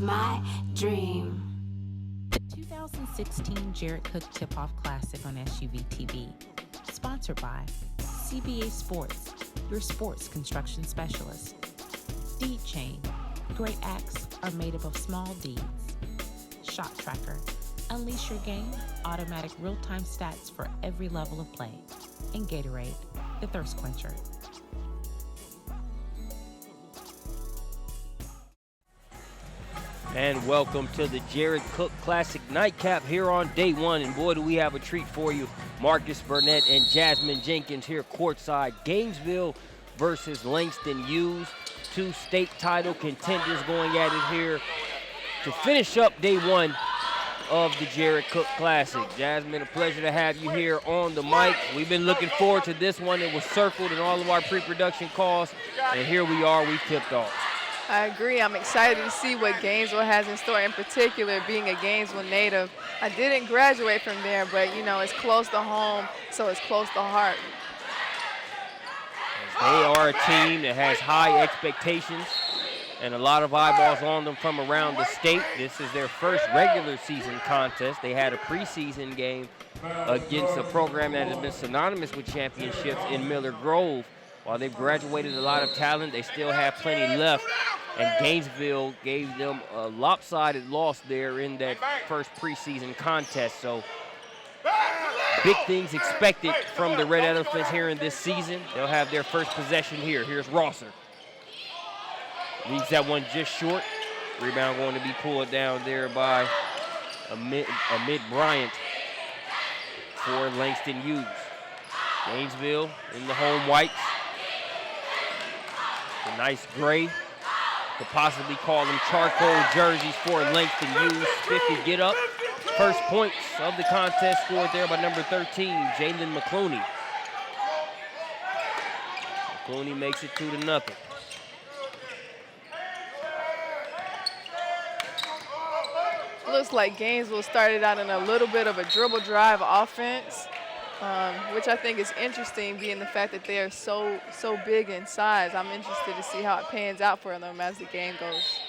my dream. The 2016 Jared Cook Tip-Off Classic on SUVtv. Sponsored by CBA Sports, your sports construction specialist. Deed Chain. Great acts are made up of small deeds. Shot Tracker. Unleash your game. Automatic real-time stats for every level of play. And Gatorade, the thirst quencher. And welcome to the Jared Cook Classic Nightcap here on day one. And boy, do we have a treat for you. Marcus Burnett and Jasmine Jenkins here courtside. Gainesville versus Langston Hughes. Two state title contenders going at it here to finish up day one of the Jared Cook Classic. Jasmine, a pleasure to have you here on the mic. We've been looking forward to this one. It was circled in all of our pre-production calls, and here we are, we tipped off. I agree. I'm excited to see what Gainesville has in store, in particular being a Gainesville native. I didn't graduate from there, but, you know, it's close to home, so it's close to heart. They are a team that has high expectations and a lot of eyeballs on them from around the state. This is their first regular season contest. They had a preseason game against a program that has been synonymous with championships in Miller Grove. While they've graduated a lot of talent, they still have plenty left. And Gainesville gave them a lopsided loss there in that first preseason contest. So big things expected from the Red Elephants here in this season. They'll have their first possession here. Here's Rosser. Leaves that one just short. Rebound going to be pulled down there by Amit Bryant for Langston Hughes. Gainesville in the home whites. A nice gray. Could possibly call them charcoal jerseys for Langston Hughes. Spiffy get up. First points of the contest scored there by number 13, Jalen McClooney. McClooney makes it 2-0. Looks like Gainesville started out in a little bit of a dribble drive offense, which I think is interesting, being the fact that they are so big in size. I'm interested to see how it pans out for them as the game goes.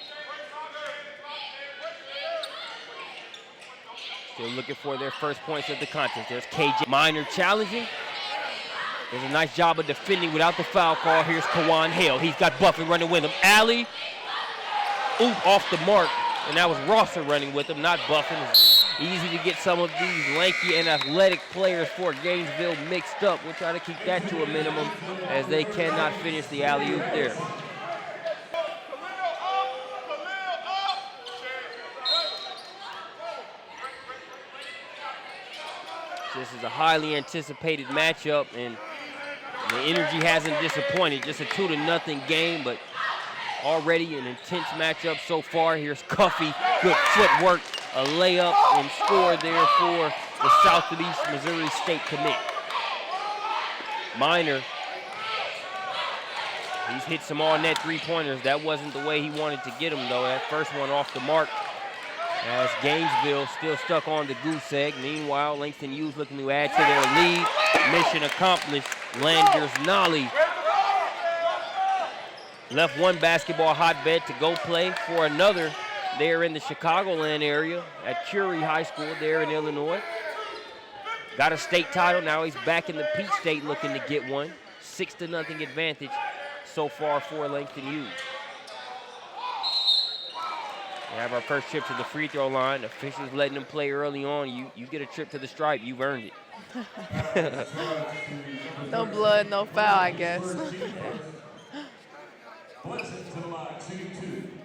Still looking for their first points of the contest. There's KJ Minor challenging. There's a nice job of defending without the foul call. Here's Kawan Hale. He's got Buffin running with him. Alley, off the mark. And that was Rosser running with him, not Buffin. It's easy to get some of these lanky and athletic players for Gainesville mixed up. We'll try to keep that to a minimum as they cannot finish the alley-oop there. This is a highly anticipated matchup, and the energy hasn't disappointed. Just a 2-0 game, but already an intense matchup so far. Here's Cuffey, good footwork, a layup and score there for the Southeast Missouri State commit. Minor, he's hit some all-net three-pointers. That wasn't the way he wanted to get them, though. That first one off the mark, as Gainesville still stuck on the goose egg. Meanwhile, Langston Hughes looking to add to their lead. Mission accomplished. Landers Nolly left one basketball hotbed to go play for another there in the Chicagoland area at Curie High School there in Illinois. Got a state title. Now he's back in the Peach State looking to get one. 6-0 advantage so far for Langston Hughes. We have our first trip to the free throw line. Officials letting them play early on. You get a trip to the stripe. You've earned it. No blood, no foul, I guess.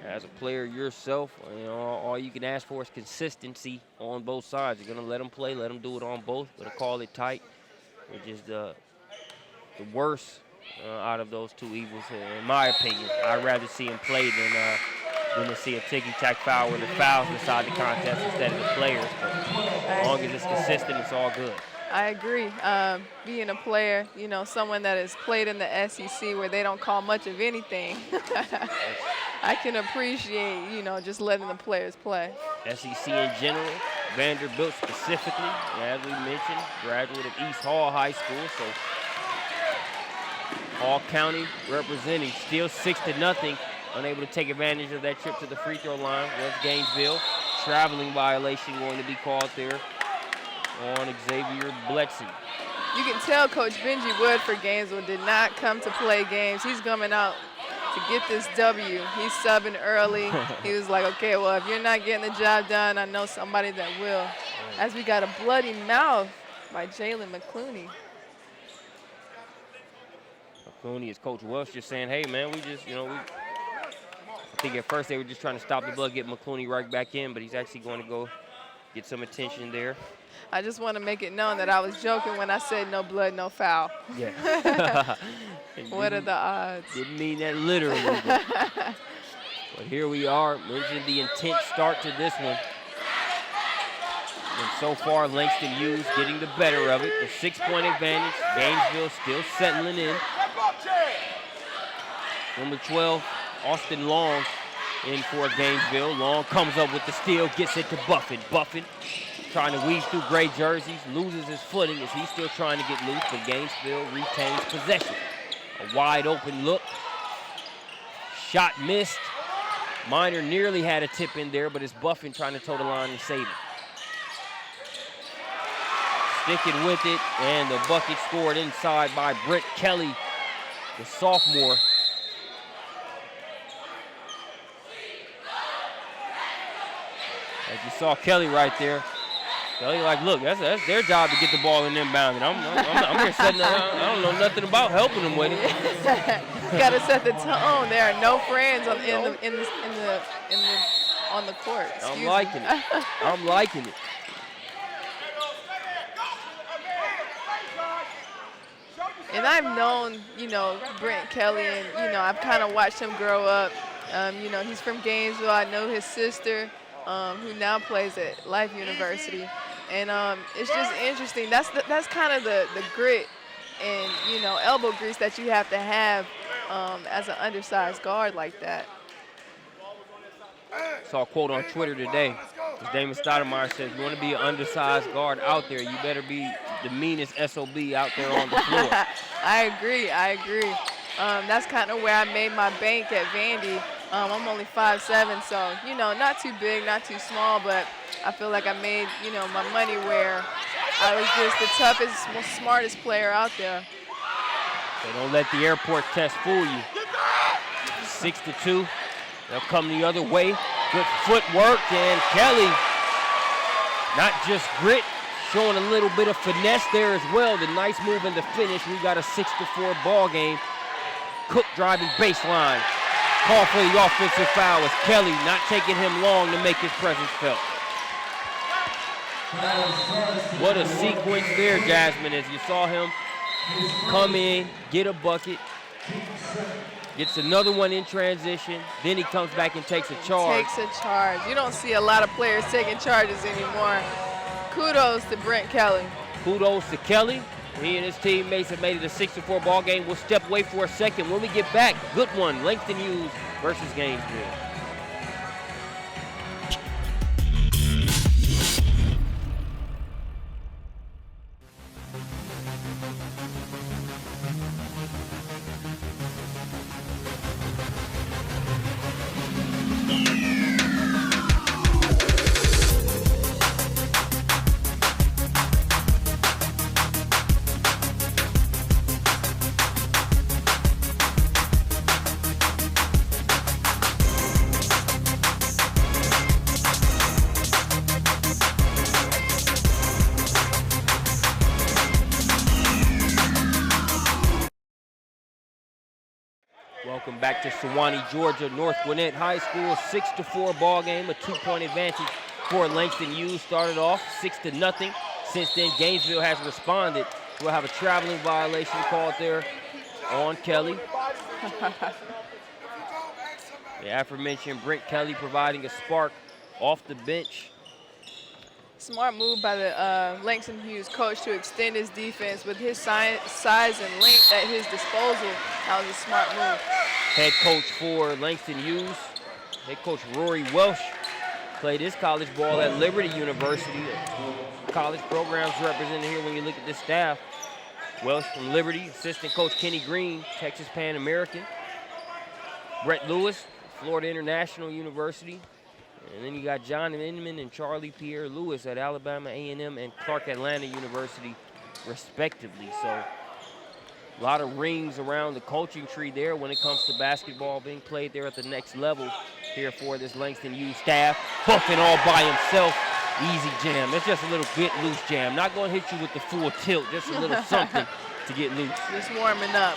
As a player yourself, you know, all you can ask for is consistency on both sides. You're going to let them play, let them do it on both. Going to call it tight, which is the worst out of those two evils, in my opinion. I'd rather see them play than to see a ticky-tack foul where the fouls decide the contest instead of the players. But as long as it's consistent, it's all good. I agree. Being a player, you know, someone that has played in the SEC where they don't call much of anything, I can appreciate, you know, just letting the players play. SEC in general, Vanderbilt specifically, as we mentioned, graduate of East Hall High School, so Hall County representing, still 6-0 unable to take advantage of that trip to the free throw line was Gainesville. Traveling violation going to be called there on Xavier Bledsoe. You can tell Coach Benji Wood for Gainesville did not come to play games. He's coming out to get this W. He's subbing early. He was like, okay, well, if you're not getting the job done, I know somebody that will. As we got a bloody mouth by Jalen McClooney. McClooney is Coach Welsh just saying, hey, man, we just, I think at first they were just trying to stop the blood, get McClooney right back in, but he's actually going to go get some attention there. I just want to make it known that I was joking when I said no blood, no foul. Yeah. What are the odds? Didn't mean that literally. But here we are, mentioning the intense start to this one. And so far, Langston Hughes getting the better of it. A 6-point advantage. Gainesville still settling in. Number 12, Austin Long in for Gainesville. Long comes up with the steal, gets it to Buffin. Buffin trying to weave through gray jerseys, loses his footing as he's still trying to get loose, but Gainesville retains possession. A wide open look. Shot missed. Minor nearly had a tip in there, but it's Buffin trying to toe the line and save it. Sticking with it, and the bucket scored inside by Brent Kelly, the sophomore. As you saw Kelly right there. Kelly like, look, that's their job to get the ball in inbound. And I'm here setting I don't know nothing about helping them with it. Got to set the tone. There are no friends on the court. I'm liking it. I'm liking it. And I've known, Brent Kelly, and, I've kind of watched him grow up. He's from Gainesville. I know his sister, who now plays at Life University. And it's just interesting. That's kind of the grit and, elbow grease that you have to have as an undersized guard like that. Saw a quote on Twitter today. Damon Stoudemire says, you want to be an undersized guard out there, you better be the meanest SOB out there on the floor. I agree. That's kind of where I made my bank at Vandy. I'm only 5'7", so, not too big, not too small, but I feel like I made, my money where I was just the toughest, most smartest player out there. So don't let the airport test fool you. 6-2. They'll come the other way. Good footwork, and Kelly, not just grit, showing a little bit of finesse there as well. The nice move in the finish. We got a 6-4 ball game. Cook driving baseline. Call for the offensive foul as Kelly not taking him long to make his presence felt. What a sequence there, Jasmine, as you saw him come in, get a bucket, gets another one in transition, then he comes back and takes a charge. You don't see a lot of players taking charges anymore. Kudos to Brent Kelly. Kudos to Kelly. He and his teammates have made it a 6-4 ball game. We'll step away for a second. When we get back, good one, Langston Hughes versus Gainesville. Welcome back to Sewanee, Georgia. North Gwinnett High School, 6-4 ball game, a 2-point advantage for Langston Hughes. Started off 6-0. Since then, Gainesville has responded. We'll have a traveling violation called there on Kelly. The aforementioned Brent Kelly providing a spark off the bench. Smart move by the Langston Hughes coach to extend his defense with his size and length at his disposal. That was a smart move. Head coach for Langston Hughes, head coach Rory Welsh, played his college ball at Liberty University. College programs represented here when you look at this staff. Welsh from Liberty, assistant coach Kenny Green, Texas Pan American. Brett Lewis, Florida International University. And then you got John Inman and Charlie Pierre Lewis at Alabama A&M and Clark Atlanta University, respectively. So a lot of rings around the coaching tree there when it comes to basketball being played there at the next level here for this Langston Hughes staff. Buffing all by himself. Easy jam. That's just a little bit loose jam. Not going to hit you with the full tilt, just a little something to get loose. Just warming up.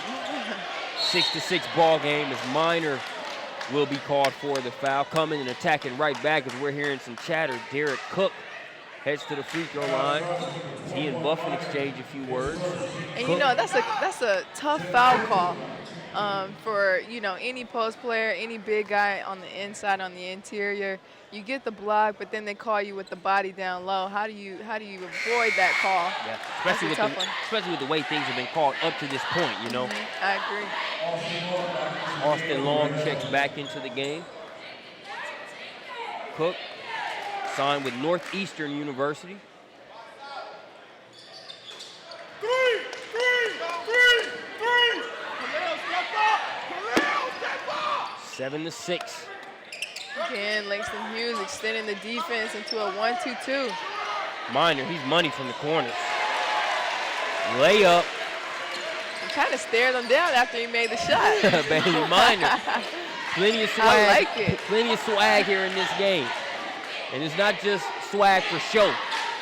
6-6 ball game as Minor will be called for the foul. Coming and attacking right back as we're hearing some chatter. Derek Cook heads to the free throw line. He and Buffin exchange a few words. And Cook. you know, that's a tough foul call for, you know, any post player, any big guy on the inside, on the interior. You get the block, but then they call you with the body down low. How do you avoid that call? Yeah, especially with the way things have been called up to this point, you know. I agree. Austin Long checks back into the game. Cook signed with Northeastern University. 7-6. Again, Langston Hughes extending the defense into a 1-2-2. Minor, he's money from the corners. Layup. He kind of stared him down after he made the shot. Bailey Minor. Plenty of swag. I like it. Plenty of swag here in this game. And it's not just swag for show.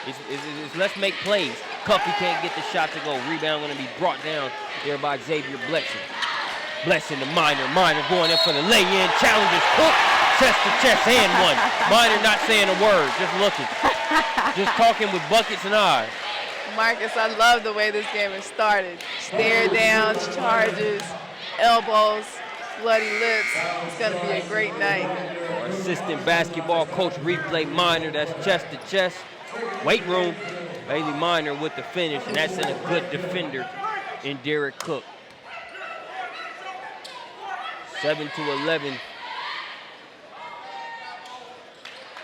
It's let's make plays. Cuffy can't get the shot to go. Rebound going to be brought down there by Xavier Blexing. Blessing to Minor. Minor going up for the lay-in. Challenges Cook. Chest to chest and one. Minor not saying a word, just looking. Just talking with buckets and eyes. Marcus, I love the way this game has started. Stare downs, charges, elbows, bloody lips. It's going to be a great night. Our assistant basketball coach, replay Minor, that's chest to chest. Weight room, Bailey Minor with the finish, and that's in a good defender in Derek Cook. 7-11.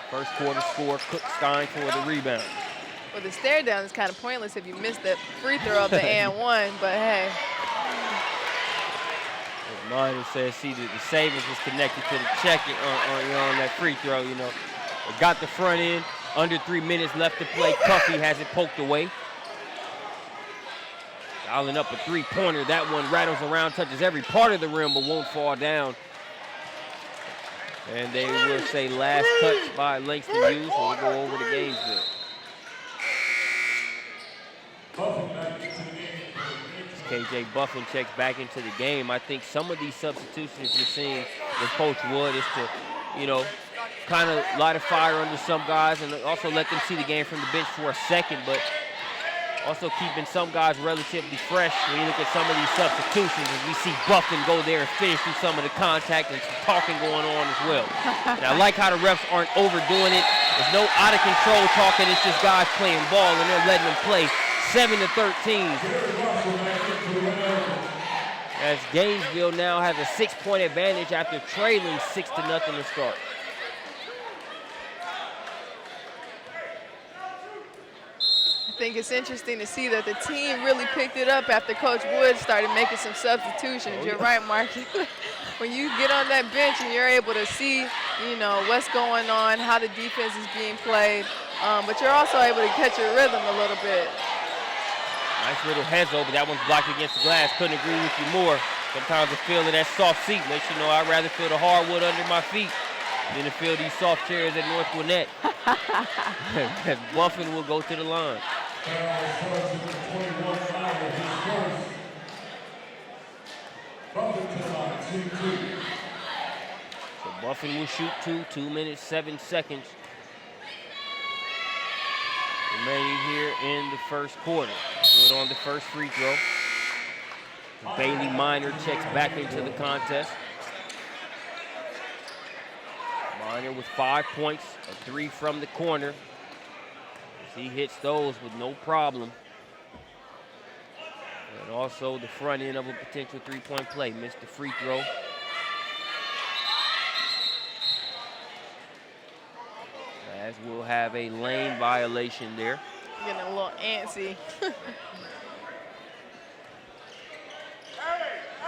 First quarter score, Cook Stein for the rebound. Well, the stare down is kind of pointless if you missed the free throw of the and one, but hey. As Minor says, see, the savings was connected to the check on that free throw, you know. They got the front end, under 3 minutes left to play. Cuffy has it poked away. Dialing up a three-pointer. That one rattles around, touches every part of the rim, but won't fall down. And they will say last touch by Langston Hughes. We'll go over to Gainesville. KJ Buffin checks back into the game. I think some of these substitutions you're seeing with Coach Wood is to, you know, kind of light a fire under some guys and also let them see the game from the bench for a second, but also keeping some guys relatively fresh when you look at some of these substitutions, as we see Buffin go there and finish through some of the contact and some talking going on as well. And I like how the refs aren't overdoing it. There's no out-of-control talking. It's just guys playing ball, and they're letting them play. 7-13. As Gainesville now has a 6-point advantage after trailing 6-0 to start. I think it's interesting to see that the team really picked it up after Coach Wood started making some substitutions. You're right, Mark. When you get on that bench and you're able to see, you know, what's going on, how the defense is being played, but you're also able to catch your rhythm a little bit. Nice little heads over. That one's blocked against the glass. Couldn't agree with you more. Sometimes the feeling that soft seat makes you know I'd rather feel the hardwood under my feet than to feel these soft chairs at North Gwinnett. As Buffin will go to the line. So Buffin will shoot 2 minutes, 7 seconds remaining here in the first quarter. Good on the first free throw. Bailey Minor checks back into the contest. Minor with 5 points, a 3 from the corner. He hits those with no problem. And also the front end of a potential three-point play. Missed the free throw. As we'll have a lane violation there. Getting a little antsy.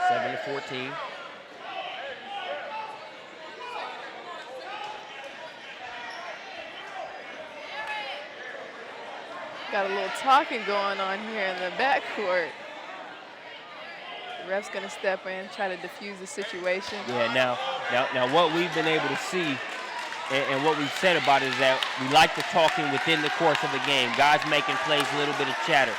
7-14. Got a little talking going on here in the backcourt. The ref's going to step in, try to diffuse the situation. Yeah, now what we've been able to see and what we've said about it is that we like the talking within the course of a game. Guys making plays, a little bit of chatter.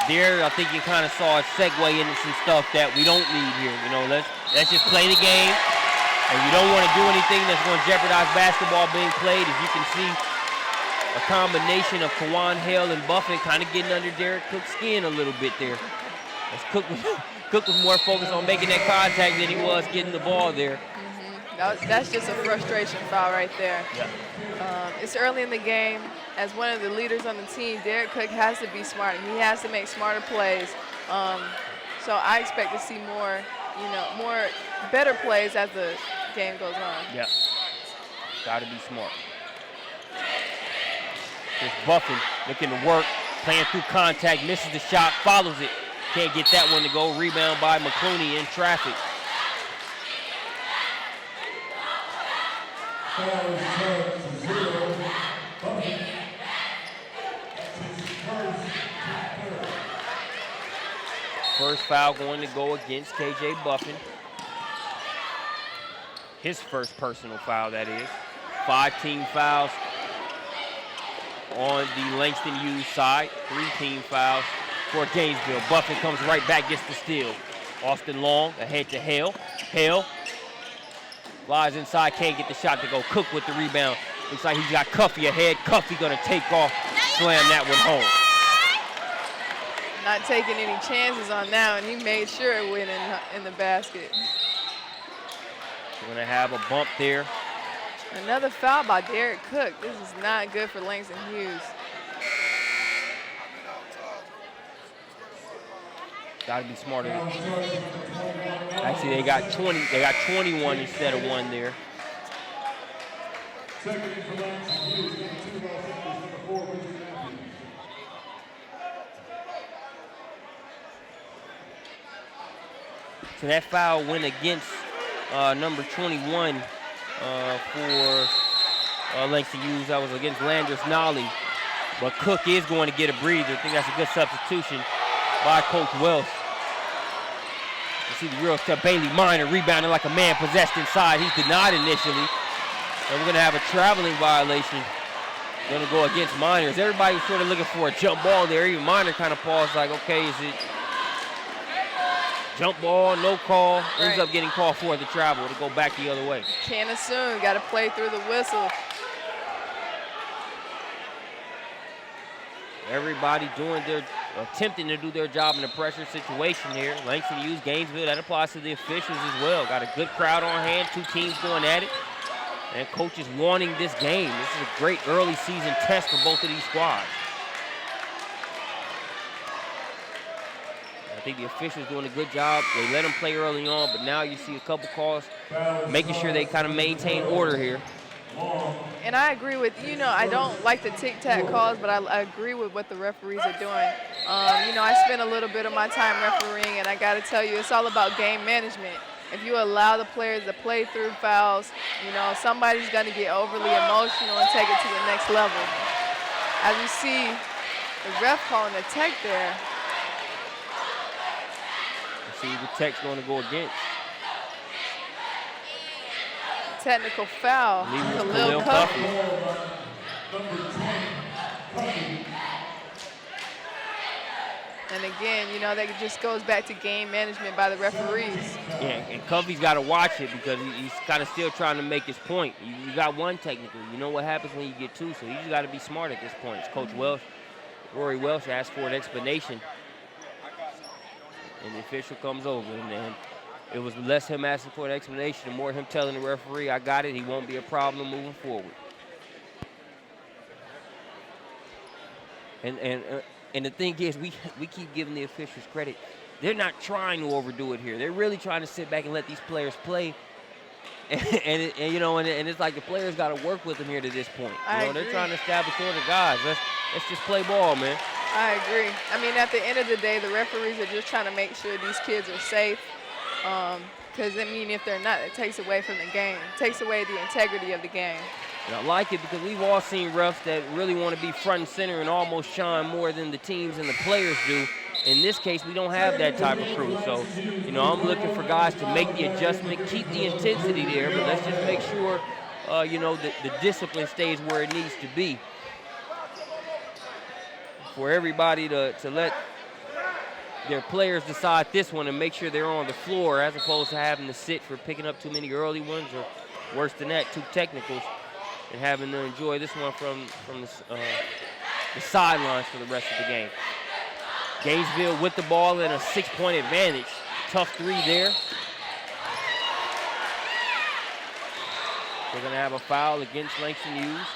There, I think you kind of saw it segue into some stuff that we don't need here. You know, let's just play the game. And you don't want to do anything that's going to jeopardize basketball being played. As you can see, a combination of Kawan Hale and Buffett kind of getting under Derek Cook's skin a little bit there. As Cook was more focused on making that contact than he was getting the ball there. That's just a frustration foul right there. Yeah. It's early in the game. As one of the leaders on the team, Derek Cook has to be smarter. He has to make smarter plays. So I expect to see more, better plays as the game goes on. Yeah. Got to be smart. Just Buffin looking to work, playing through contact, misses the shot, follows it. Can't get that one to go. Rebound by McClooney in traffic. First foul going to go against KJ Buffin. His first personal foul, that is. 5 team fouls on the Langston Hughes side. 3 team fouls for Gainesville. Buffin comes right back, gets the steal. Austin Long ahead to Hale. Hale flies inside, can't get the shot to go. Cook with the rebound. Looks like he's got Cuffey ahead. Cuffey gonna take off, slam that one home. Not taking any chances on that one. He made sure it went in the basket. We're gonna have a bump there. Another foul by Derek Cook. This is not good for Langston Hughes. Got to be smarter. Actually, they got 20. They got 21 instead of 1 there. So that foul went against number 21 for Langston Hughes. That was against Landris Nolly. But Cook is going to get a breather. I think that's a good substitution by Coach Welsh. You see the Euro step, Bailey Minor rebounding like a man possessed inside. He's denied initially. And we're going to have a traveling violation. Going to go against Minor. Everybody's sort of looking for a jump ball there. Even Minor kind of paused like, okay, is it jump ball, no call? Ends up getting called for the travel to go back the other way. Can't assume. Got to play through the whistle. Everybody attempting to do their job in a pressure situation here. Langston Hughes, Gainesville, that applies to the officials as well. Got a good crowd on hand, 2 teams going at it. And coaches wanting this game. This is a great early season test for both of these squads. I think the officials doing a good job. They let them play early on, but now you see a couple calls making sure they kind of maintain order here. And I agree with, I don't like the tic-tac calls, but I agree with what the referees are doing. I spend a little bit of my time refereeing, and I got to tell you, it's all about game management. If you allow the players to play through fouls, somebody's going to get overly emotional and take it to the next level. As you see, the ref calling the tech there. See the tech's going to go against. Technical foul. Khalil Cuffey. And again, that just goes back to game management by the referees. Yeah, and Cuffey's got to watch it because he's kind of still trying to make his point. You got 1 technically. You know what happens when you get 2, so you just got to be smart at this point. Coach Welsh, Rory Welsh asked for an explanation. And the official comes over, and it was less him asking for an explanation and more him telling the referee, I got it, he won't be a problem moving forward. And the thing is, we keep giving the officials credit. They're not trying to overdo it here. They're really trying to sit back and let these players play. And it's like the players got to work with them here to this point. They're trying to establish order. Guys, let's just play ball, man. I agree. I mean, at the end of the day, the referees are just trying to make sure these kids are safe. Because, if they're not, it takes away from the game. It takes away the integrity of the game. And I like it because we've all seen refs that really want to be front and center and almost shine more than the teams and the players do. In this case, we don't have that type of crew. So, you know, I'm looking for guys to make the adjustment, keep the intensity there, but let's just make sure, you know, the discipline stays where it needs to be. For everybody to let their players decide this one and make sure they're on the floor as opposed to having to sit for picking up too many early ones or worse than that, 2 technicals, and having to enjoy this one from the sidelines for the rest of the game. Gainesville with the ball and a 6-point advantage. Tough 3 there. They're gonna have a foul against Langston Hughes.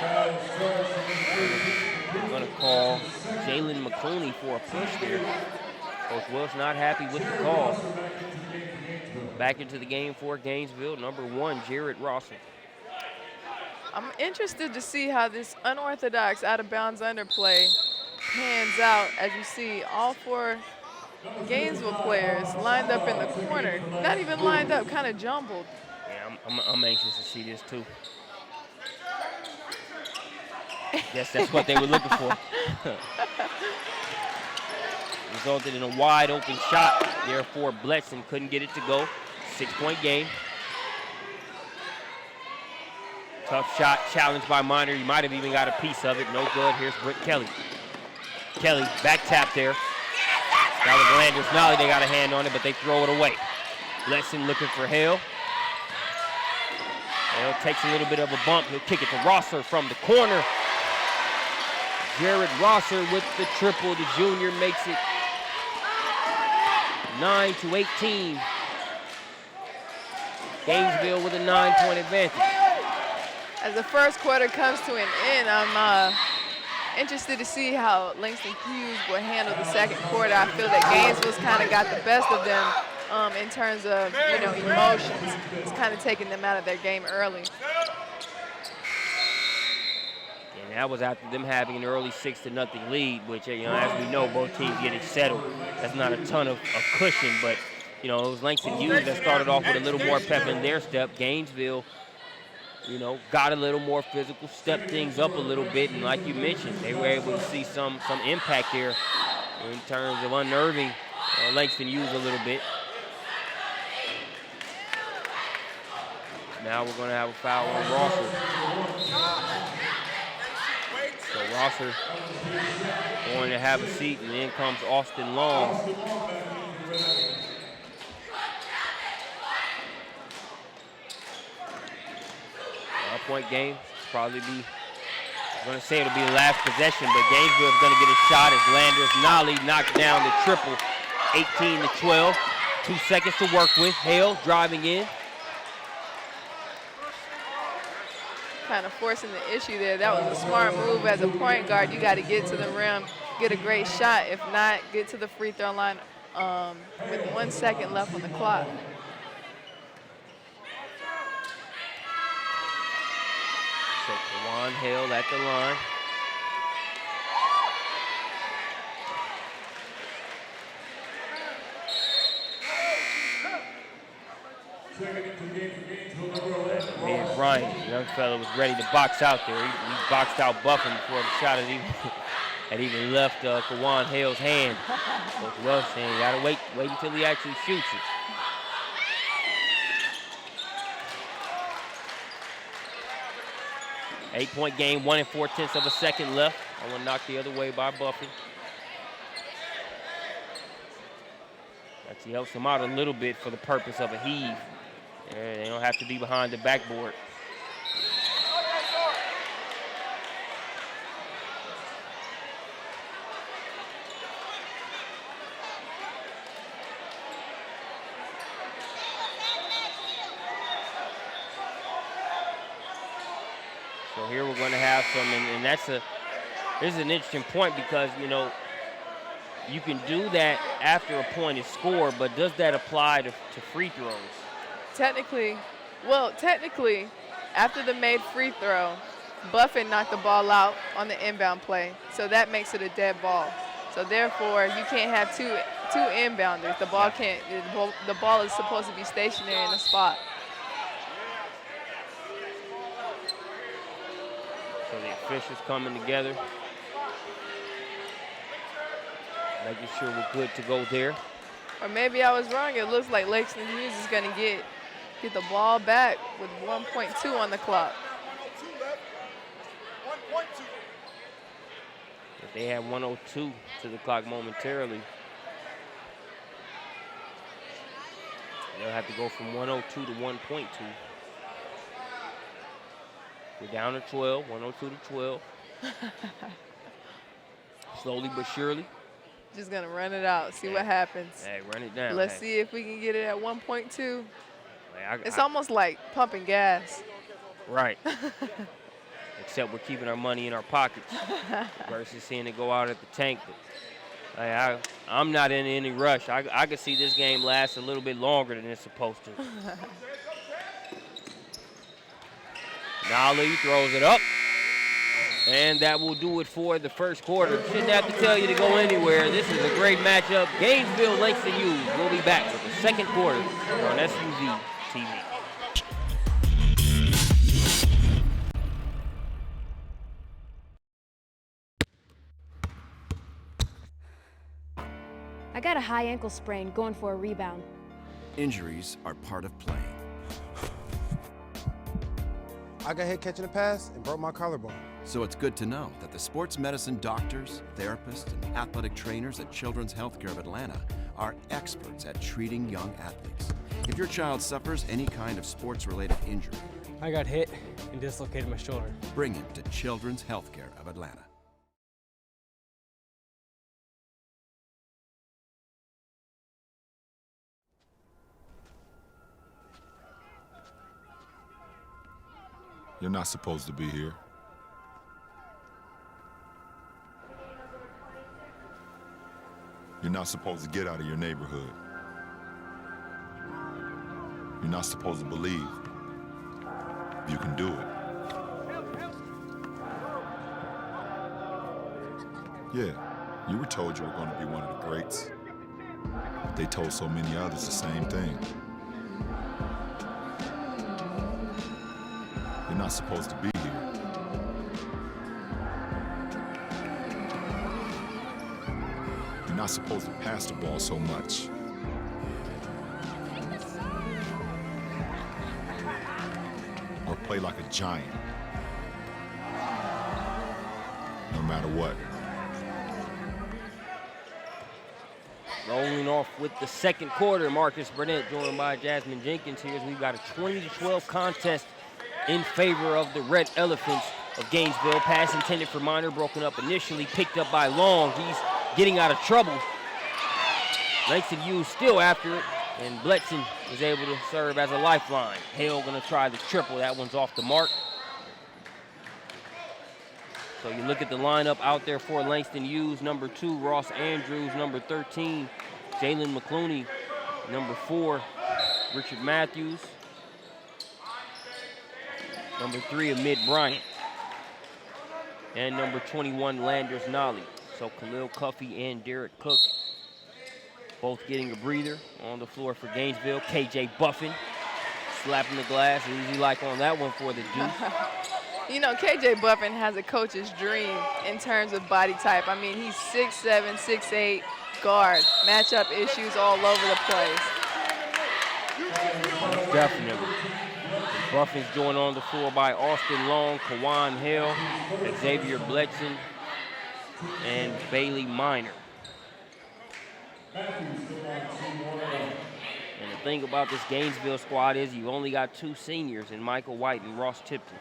They're gonna call Jalen McClooney for a push there. Coach Willis not happy with the call. Back into the game for Gainesville, number 1, Jared Rosser. I'm interested to see how this unorthodox out-of-bounds underplay pans out. As you see, all 4 Gainesville players lined up in the corner. Not even lined up, kind of jumbled. Yeah, I'm anxious to see this too. Guess that's what they were looking for. Resulted in a wide open shot. Therefore, Bledson couldn't get it to go. 6-point game. Tough shot, challenged by Minor. He might have even got a piece of it. No good. Here's Britt Kelly. Kelly, back tap there. That was Landers Nolly. They got a hand on it, but they throw it away. Bledson looking for Hale. Hale takes a little bit of a bump. He'll kick it to Rosser from the corner. Jared Rosser with the triple. The junior makes it 9-18. Gainesville with a 9-point advantage. As the first quarter comes to an end, I'm interested to see how Langston Hughes will handle the second quarter. I feel that Gainesville's kind of got the best of them in terms of, you know, emotions. It's kind of taking them out of their game early. And that was after them having an early 6-0 lead, which, you know, as we know, both teams getting settled. That's not a ton of cushion, but, you know, it was Langston Hughes that started off with a little more pep in their step. Gainesville, you know, got a little more physical, stepped things up a little bit, and like you mentioned, they were able to see some impact there in terms of unnerving Langston Hughes a little bit. Now we're going to have a foul on Rosser. So Rosser going to have a seat, and in comes Austin Long. 5-point game. Probably be, I'm going to say it'll be the last possession, but Gainesville's going to get a shot as Landers Nolly knocks down the triple. 18-12. 2 seconds to work with. Hale driving in. Kind of forcing the issue there. That was a smart move as a point guard. You got to get to the rim, get a great shot. If not, get to the free throw line with 1 second left on the clock. So Kawan Hale at the line. Man, Bryant, the young fella, was ready to box out there. He boxed out Buffin before the shot had even left Kawan Hale's hand. Coach Wells saying, you gotta wait until he actually shoots it. Eight-point game, 1 4/10 of a second left. I want to knock the other way by Buffin. Actually helps him out a little bit for the purpose of a heave. And they don't have to be behind the backboard. So here we're going to have some, and this is an interesting point because, you know, you can do that after a point is scored, but does that apply to free throws? Technically, after the made free throw, Buffin knocked the ball out on the inbound play, so that makes it a dead ball. So therefore, you can't have two inbounders. The ball can't. The ball is supposed to be stationary in the spot. So the officials coming together, making sure we're good to go there. Or maybe I was wrong. It looks like Langston Hughes is going to get the ball back with 1.2 on the clock. If they had 1:02 to the clock momentarily, they'll have to go from 1:02 to 1.2. We're down to 12, 1:02 to 12. Slowly but surely. Just going to run it out, see what happens. Hey, run it down. Let's see if we can get it at 1.2. Hey, it's almost like pumping gas. Right. Except we're keeping our money in our pockets versus seeing it go out at the tank. But, hey, I'm not in any rush. I could see this game last a little bit longer than it's supposed to. Nolly throws it up. And that will do it for the first quarter. Shouldn't have to tell you to go anywhere. This is a great matchup. Gainesville, Langston Hughes. We'll be back with the second quarter on SUVtv. I got a high ankle sprain going for a rebound. Injuries are part of playing. I got hit catching a pass and broke my collarbone. So it's good to know that the sports medicine doctors, therapists, and athletic trainers at Children's Healthcare of Atlanta are experts at treating young athletes. If your child suffers any kind of sports-related injury, I got hit and dislocated my shoulder. bring him to Children's Healthcare of Atlanta. You're not supposed to be here. You're not supposed to get out of your neighborhood. You're not supposed to believe you can do it. Yeah, you were told you were going to be one of the greats. But they told so many others the same thing. You're not supposed to be here. You're not supposed to pass the ball so much. Or play like a giant. No matter what. Rolling off with the second quarter, Marcus Burnett joined by Jasmine Jenkins here as we've got a 20-12 contest in favor of the Red Elephants of Gainesville. Pass intended for Minor, broken up initially, picked up by Long. He's getting out of trouble. Langston Hughes still after it, and Bletson is able to serve as a lifeline. Hale gonna try the triple. That one's off the mark. So you look at the lineup out there for Langston Hughes, number 2, Ross Andrews, number 13, Jalen McClooney, number 4, Richard Matthews, number 3, Amid Bryant, and number 21, Landers Nolly. So Khalil Cuffey and Derek Cook both getting a breather on the floor for Gainesville. KJ Buffin slapping the glass, easy like on that one for the Deuce. You know, KJ Buffin has a coach's dream in terms of body type. I mean, he's 6'7", 6'8", guard. Matchup issues all over the place. Definitely. And Buffin's joined on the floor by Austin Long, Kawan Hill, Xavier Bletson, and Bailey Minor. And the thing about this Gainesville squad is you've only got 2 seniors in Michael White and Ross Tipton.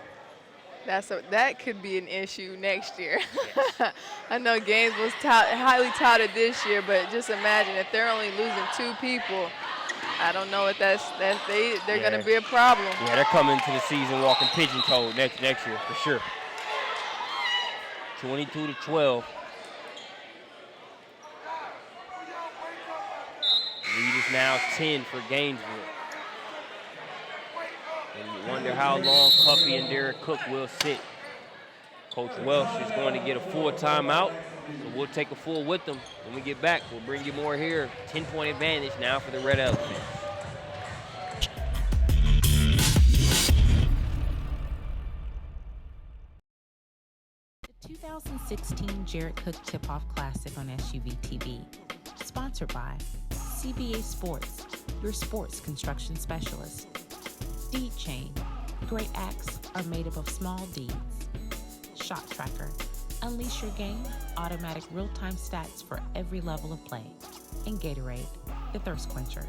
That could be an issue next year. Yes. I know Gainesville's highly touted this year, but just imagine if they're only losing 2 people. I don't know if they're going to be a problem. Yeah, they're coming into the season walking pigeon-toed next year for sure. 22-12. Lead is now 10 for Gainesville. And you wonder how long Cuffey and Derek Cook will sit. Coach Welsh is going to get a full timeout, so we'll take a full with them. When we get back, we'll bring you more here. 10-point advantage now for the Red Elephants. 2016 Jarrett Cook Tip-Off Classic on SUVtv. Sponsored by CBA Sports, your sports construction specialist. Deed Chain. Great acts are made up of small deeds. Shot Tracker. Unleash your game, automatic real-time stats for every level of play. And Gatorade, the thirst quencher.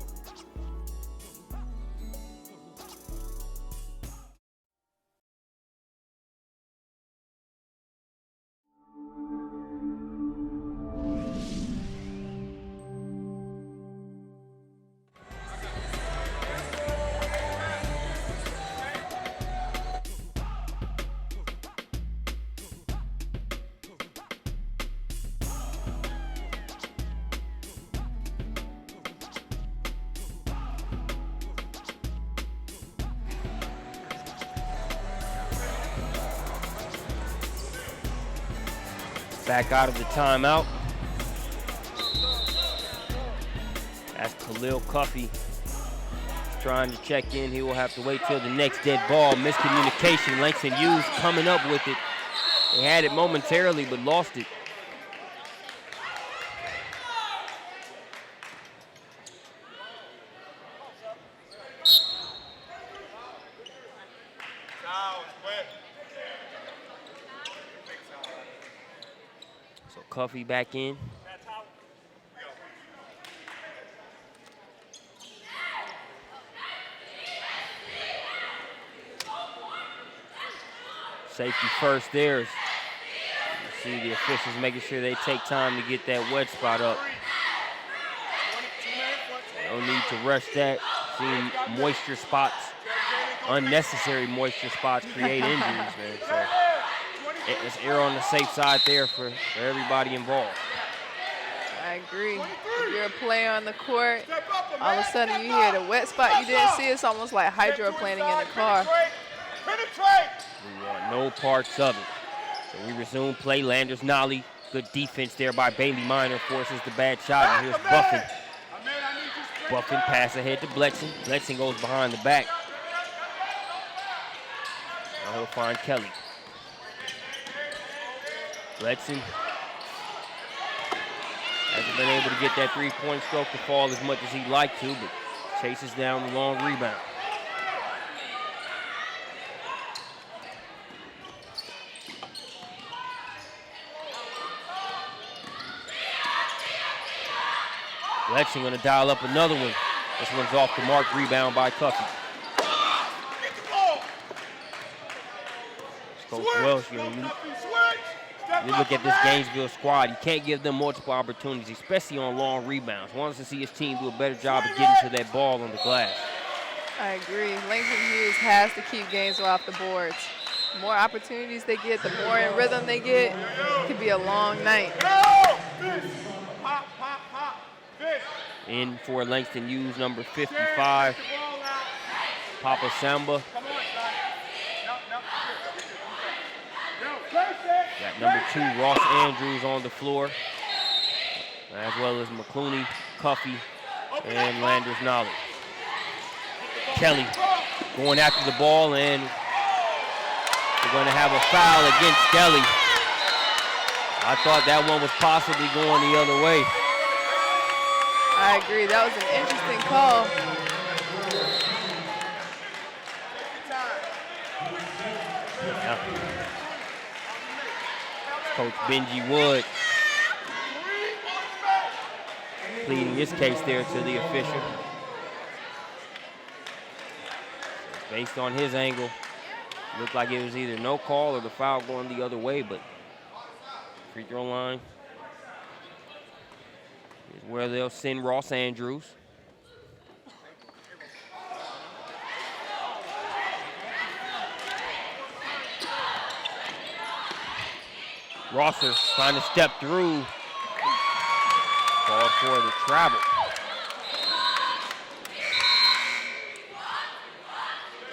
Back out of the timeout. That's Khalil Cuffey trying to check in. He will have to wait till the next dead ball. Miscommunication. Langston Hughes coming up with it. They had it momentarily, but lost it. So Cuffey back in. Safety first there. You see the officials making sure they take time to get that wet spot up. No need to rush that. Seeing moisture spots, unnecessary moisture spots create injuries, man. So let's err on the safe side there for everybody involved. I agree. If you're a player on the court, all of a sudden you hear the wet spot you didn't see. It's almost like hydroplaning in the car. We want no parts of it. So we resume play. Landers Nolly. Good defense there by Bailey Minor. Forces the bad shot. And here's Buffin. Buffin pass ahead to Bledson. Bledson goes behind the back. Now he'll find Kelly. Bledson hasn't been able to get that three-point stroke to fall as much as he'd like to, but chases down the long rebound. Bledson gonna dial up another one. This one's off the mark, rebound by Cuffey. Coach Welsh, you look at this Gainesville squad, you can't give them multiple opportunities, especially on long rebounds. Wants to see his team do a better job of getting to that ball on the glass. I agree. Langston Hughes has to keep Gainesville off the boards. The more opportunities they get, the more in rhythm they get. It could be a long night. In for Langston Hughes, number 55, Papa Samba. Got number 2, Ross Andrews on the floor, as well as McClooney, Cuffey, and Landers Nolly. Kelly going after the ball, and we're going to have a foul against Kelly. I thought that one was possibly going the other way. I agree. That was an interesting call. Yeah. Coach Benji Wood pleading his case there to the official. Based on his angle, looked like it was either no call or the foul going the other way, but free throw line is where they'll send Ross Andrews. Rosser trying to step through. Called for the travel.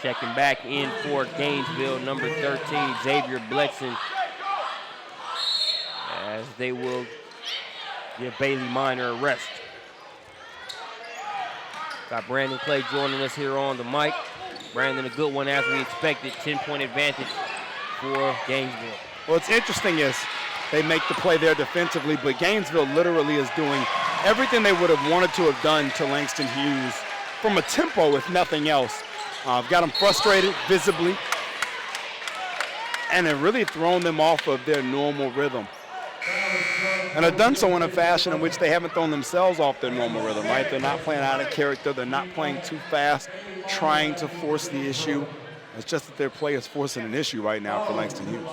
Checking back in for Gainesville, number 13, Xavier Bledson, as they will give Bailey Minor a rest. Got Brandon Clay joining us here on the mic. Brandon, a good one as we expected. 10-point advantage for Gainesville. What's interesting is they make the play there defensively, but Gainesville literally is doing everything they would have wanted to have done to Langston Hughes from a tempo, if nothing else. Got them frustrated visibly, and have really thrown them off of their normal rhythm. And have done so in a fashion in which they haven't thrown themselves off their normal rhythm, right? They're not playing out of character. They're not playing too fast, trying to force the issue. It's just that their play is forcing an issue right now for Langston Hughes.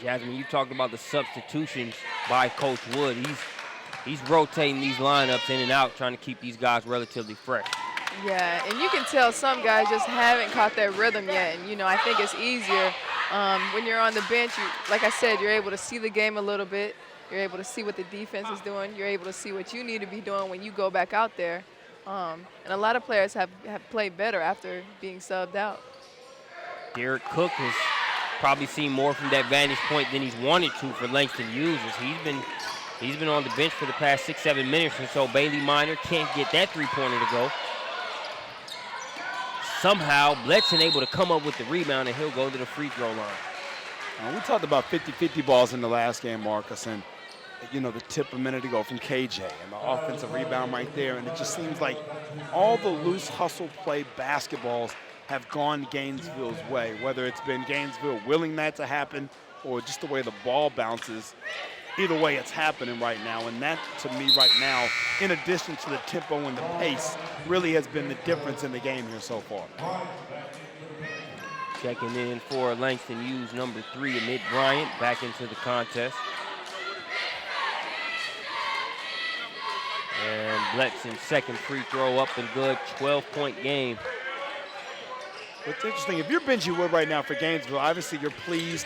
Jasmine, you talked about the substitutions by Coach Wood. He's rotating these lineups in and out, trying to keep these guys relatively fresh. Yeah, and you can tell some guys just haven't caught that rhythm yet. And, I think it's easier when you're on the bench. Like I said, you're able to see the game a little bit. You're able to see what the defense is doing. You're able to see what you need to be doing when you go back out there. And a lot of players have played better after being subbed out. Derek Cook has probably seen more from that vantage point than he's wanted to for Langston Hughes, as he's been on the bench for the past 6-7 minutes or so. Bailey Minor can't get that three-pointer to go. Somehow, Bledson able to come up with the rebound, and he'll go to the free throw line. We talked about 50-50 balls in the last game, Marcus, and the tip a minute ago from KJ and the offensive rebound right there, and it just seems like all the loose hustle play basketballs have gone Gainesville's way, whether it's been Gainesville willing that to happen or just the way the ball bounces. Either way, it's happening right now, and that, to me, right now, in addition to the tempo and the pace, really has been the difference in the game here so far. Checking in for Langston Hughes, number 3, Amit Bryant, back into the contest. And Bledson's second free throw up and good, 12-point game. What's interesting, if you're Benji Wood right now for Gainesville, obviously you're pleased.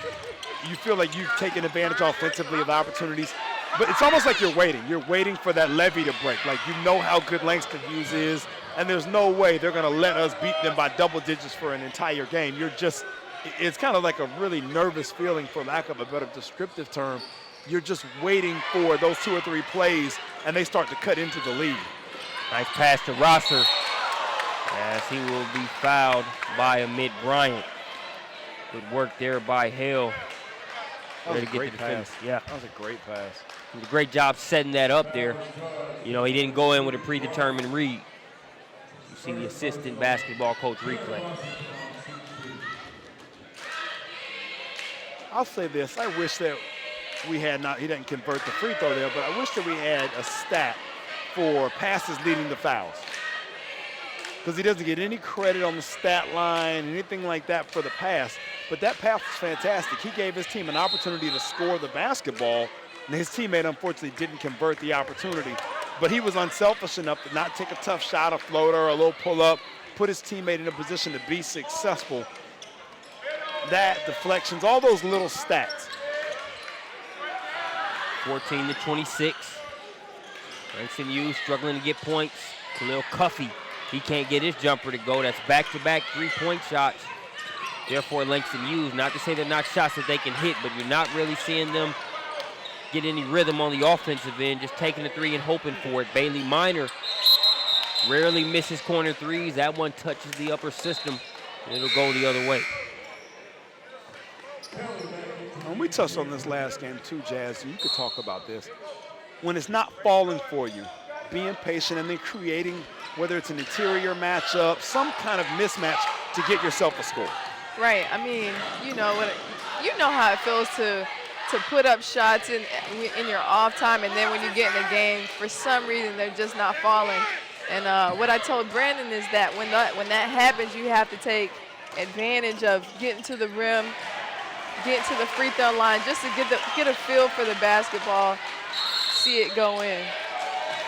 You feel like you've taken advantage offensively of opportunities, but it's almost like you're waiting. You're waiting for that levee to break. Like, you know how good Langston Hughes is, and there's no way they're going to let us beat them by double digits for an entire game. It's kind of like a really nervous feeling, for lack of a better descriptive term. You're just waiting for those 2 or 3 plays, and they start to cut into the lead. Nice pass to Rosser, as he will be fouled by Amit Bryant. Good work there by Hale. That was a great pass. Yeah. That was a great pass. He did a great job setting that up there. He didn't go in with a predetermined read. You see the assistant basketball coach replay. I'll say this. I wish that he didn't convert the free throw there, but I wish that we had a stat for passes leading to fouls. Because he doesn't get any credit on the stat line, anything like that for the pass. But that pass was fantastic. He gave his team an opportunity to score the basketball, and his teammate unfortunately didn't convert the opportunity. But he was unselfish enough to not take a tough shot, a floater, a little pull-up, put his teammate in a position to be successful. That, deflections, all those little stats. 14-26. Langston Hughes struggling to get points. Khalil Cuffey, he can't get his jumper to go. That's back-to-back three-point shots. Therefore, Langston Hughes, not to say they're not shots that they can hit, but you're not really seeing them get any rhythm on the offensive end, just taking the three and hoping for it. Bailey Minor rarely misses corner threes. That one touches the upper system, and it'll go the other way. And we touched on this last game too, Jazz, so you could talk about this. When it's not falling for you, being patient and then creating, whether it's an interior matchup, some kind of mismatch to get yourself a score. Right. I mean, you know how it feels to put up shots in your off time, and then when you get in the game, for some reason they're just not falling. And what I told Brandon is that when that happens, you have to take advantage of getting to the rim, getting to the free throw line, just to get a feel for the basketball, see it go in.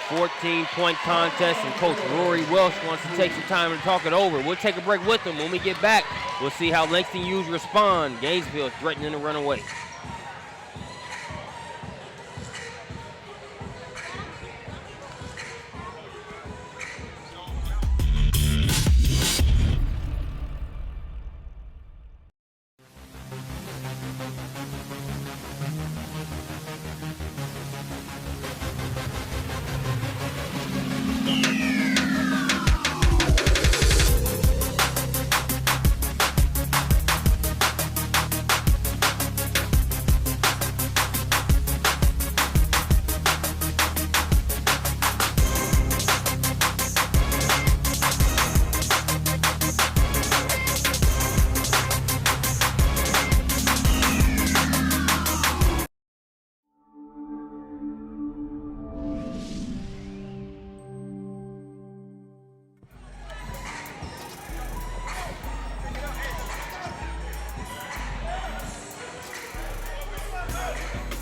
14-point contest, and Coach Rory Welsh wants to take some time and talk it over. We'll take a break with him. When we get back, we'll see how Langston Hughes respond. Gainesville threatening to run away.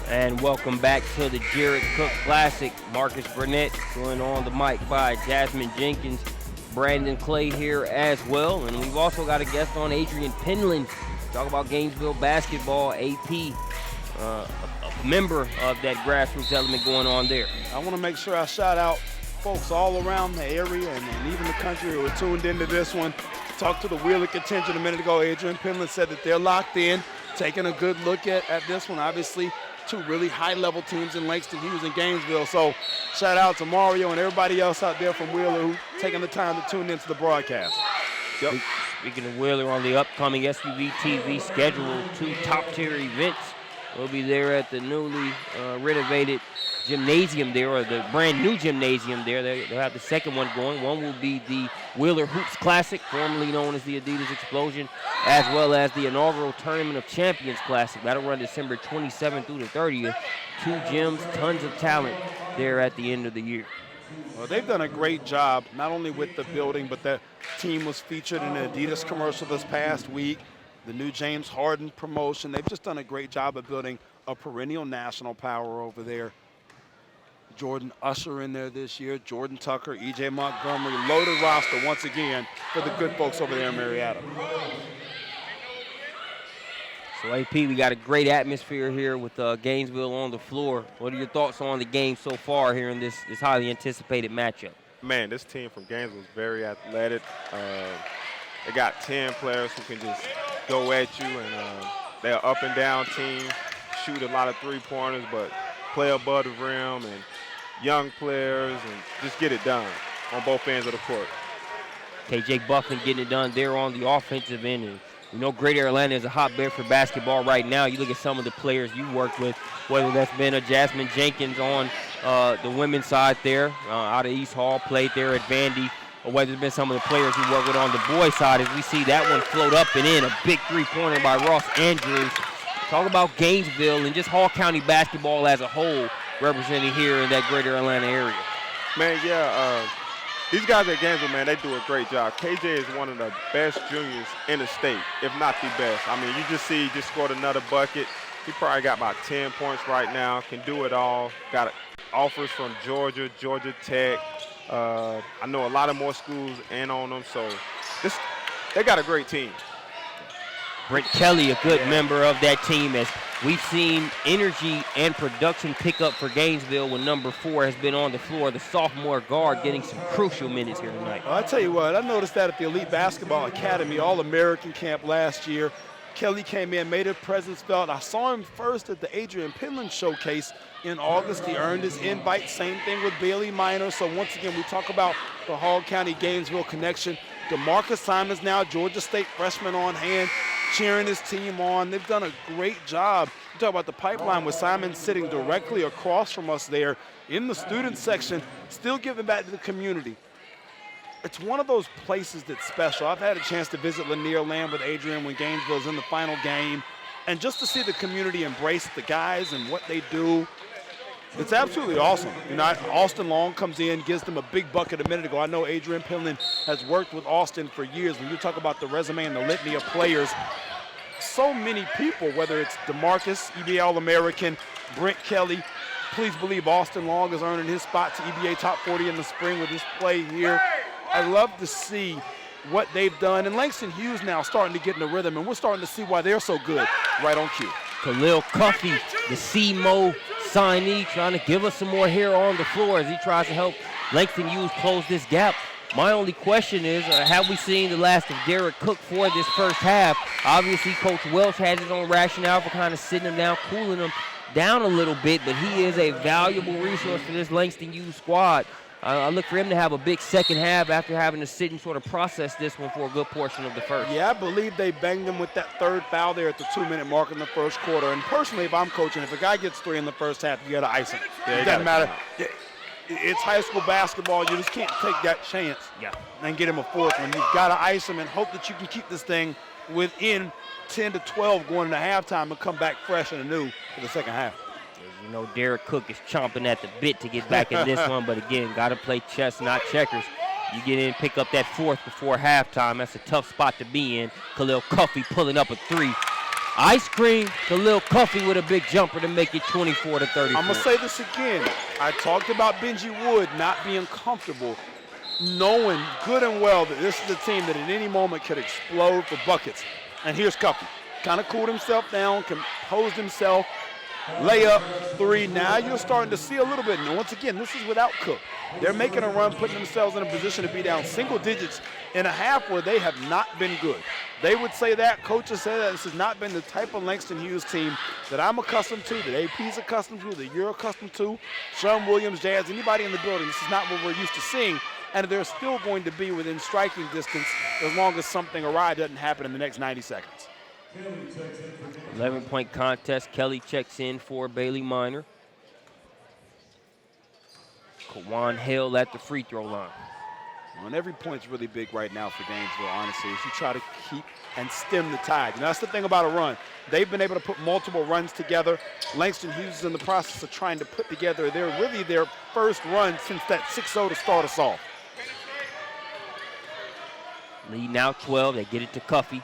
And welcome back to the Jarrett Cook Classic. Marcus Burnett going on the mic by Jasmine Jenkins, Brandon Clay here as well. And we've also got a guest on, Adrian Penland, talk about Gainesville basketball, AP, a member of that grassroots element going on there. I want to make sure I shout out folks all around the area and even the country who are tuned into this one. Talked to the Wheeler contingent a minute ago. Adrian Penland said that they're locked in, taking a good look at this one. Obviously, two really high-level teams in Langston, Hughes, and Gainesville. So shout out to Mario and everybody else out there from Wheeler who's taking the time to tune into the broadcast. Yep. Speaking of Wheeler, on the upcoming SUVtv schedule, two top-tier events. We'll be there at the newly renovated gymnasium there, or the brand new gymnasium there. They'll have the second one going. One will be the Wheeler Hoops Classic, formerly known as the Adidas Explosion, as well as the inaugural Tournament of Champions Classic. That'll run December 27th through the 30th. Two gyms, tons of talent there at the end of the year. Well, they've done a great job, not only with the building, but the team was featured in an Adidas commercial this past week. The new James Harden promotion. They've just done a great job of building a perennial national power over there. Jordan Usher in there this year, Jordan Tucker, E.J. Montgomery, loaded roster once again for the good folks over there in Marietta. So, AP, we got a great atmosphere here with Gainesville on the floor. What are your thoughts on the game so far here in this highly anticipated matchup? Man, this team from Gainesville is very athletic. They got 10 players who can just go at you, and they're an up and down team, shoot a lot of three-pointers, but play above the rim, and young players, and just get it done on both ends of the court. KJ Buffin getting it done there on the offensive end. And we know Greater Atlanta is a hotbed for basketball right now. You look at some of the players you work with, whether that's been a Jasmine Jenkins on the women's side there, out of East Hall, played there at Vandy, or whether it's been some of the players who work with on the boys' side, as we see that one float up and in, a big three-pointer by Ross Andrews. Talk about Gainesville and just Hall County basketball as a whole, represented here in that Greater Atlanta area. Man, yeah, these guys at Gainesville, man, they do a great job. KJ is one of the best juniors in the state, if not the best. I mean, you just see he just scored another bucket. He probably got about 10 points right now, can do it all. Got offers from Georgia, Georgia Tech. I know a lot of more schools in on them, so they got a great team. Brent Kelly, a good member of that team, as we've seen energy and production pick up for Gainesville when number 4 has been on the floor, the sophomore guard getting some crucial minutes here tonight. Well, I tell you what, I noticed that at the Elite Basketball Academy All-American camp last year. Kelly came in, made his presence felt. I saw him first at the Adrian Penland Showcase in August. He earned his invite. Same thing with Bailey Minor. So once again, we talk about the Hall County-Gainesville connection. DeMarcus Simons now, Georgia State freshman on hand, cheering his team on. They've done a great job. You talk about the pipeline with Simon sitting directly across from us there in the student section, still giving back to the community. It's one of those places that's special. I've had a chance to visit Lanier Land with Adrian when Gainesville's in the final game, and just to see the community embrace the guys and what they do, it's absolutely awesome. You know, Austin Long comes in, gives them a big bucket a minute ago. I know Adrian Penland has worked with Austin for years. When you talk about the resume and the litany of players, so many people, whether it's DeMarcus, EBA All-American, Brent Kelly, please believe Austin Long is earning his spot to EBA Top 40 in the spring with his play here. I love to see what they've done. And Langston Hughes now starting to get in the rhythm, and we're starting to see why they're so good right on cue. Khalil Cuffey, the CMO signee, trying to give us some more hair on the floor as he tries to help Langston Hughes close this gap. My only question is, have we seen the last of Derek Cook for this first half? Obviously, Coach Welch had his own rationale for kind of sitting him down, cooling him down a little bit, but he is a valuable resource for this Langston Hughes squad. I look for him to have a big second half after having to sit and sort of process this one for a good portion of the first. Yeah, I believe they banged him with that third foul there at the 2-minute mark in the first quarter. And personally, if I'm coaching, if a guy gets 3 in the first half, you got to ice him. Yeah, it doesn't matter. It's high school basketball. You just can't take that chance and get him a fourth one. You've got to ice him and hope that you can keep this thing within 10 to 12 going into halftime and come back fresh and anew for the second half. You know, Derek Cook is chomping at the bit to get back in this one, but again, got to play chess, not checkers. You get in, pick up that fourth before halftime. That's a tough spot to be in. Khalil Cuffey pulling up a 3. Ice cream to Lil Cuffey with a big jumper to make it 24-34. I'm going to say this again. I talked about Benji Wood not being comfortable, knowing good and well that this is a team that at any moment could explode for buckets. And here's Cuffey. Kind of cooled himself down, composed himself, layup, three. Now you're starting to see a little bit. And once again, this is without Cook. They're making a run, putting themselves in a position to be down single digits in a half where they have not been good. They would say that, coaches say that. This has not been the type of Langston Hughes team that I'm accustomed to, that AP's accustomed to, that you're accustomed to, Sean Williams, Jazz, anybody in the building. This is not what we're used to seeing. And they're still going to be within striking distance as long as something awry doesn't happen in the next 90 seconds. 11-point contest. Kelly checks in for Bailey Minor. Kawan Hill at the free throw line. And every point's really big right now for Gainesville, honestly, as you try to keep and stem the tide. And that's the thing about a run. They've been able to put multiple runs together. Langston Hughes is in the process of trying to put together their first run since that 6-0 to start us off. Lead now 12. They get it to Cuffey.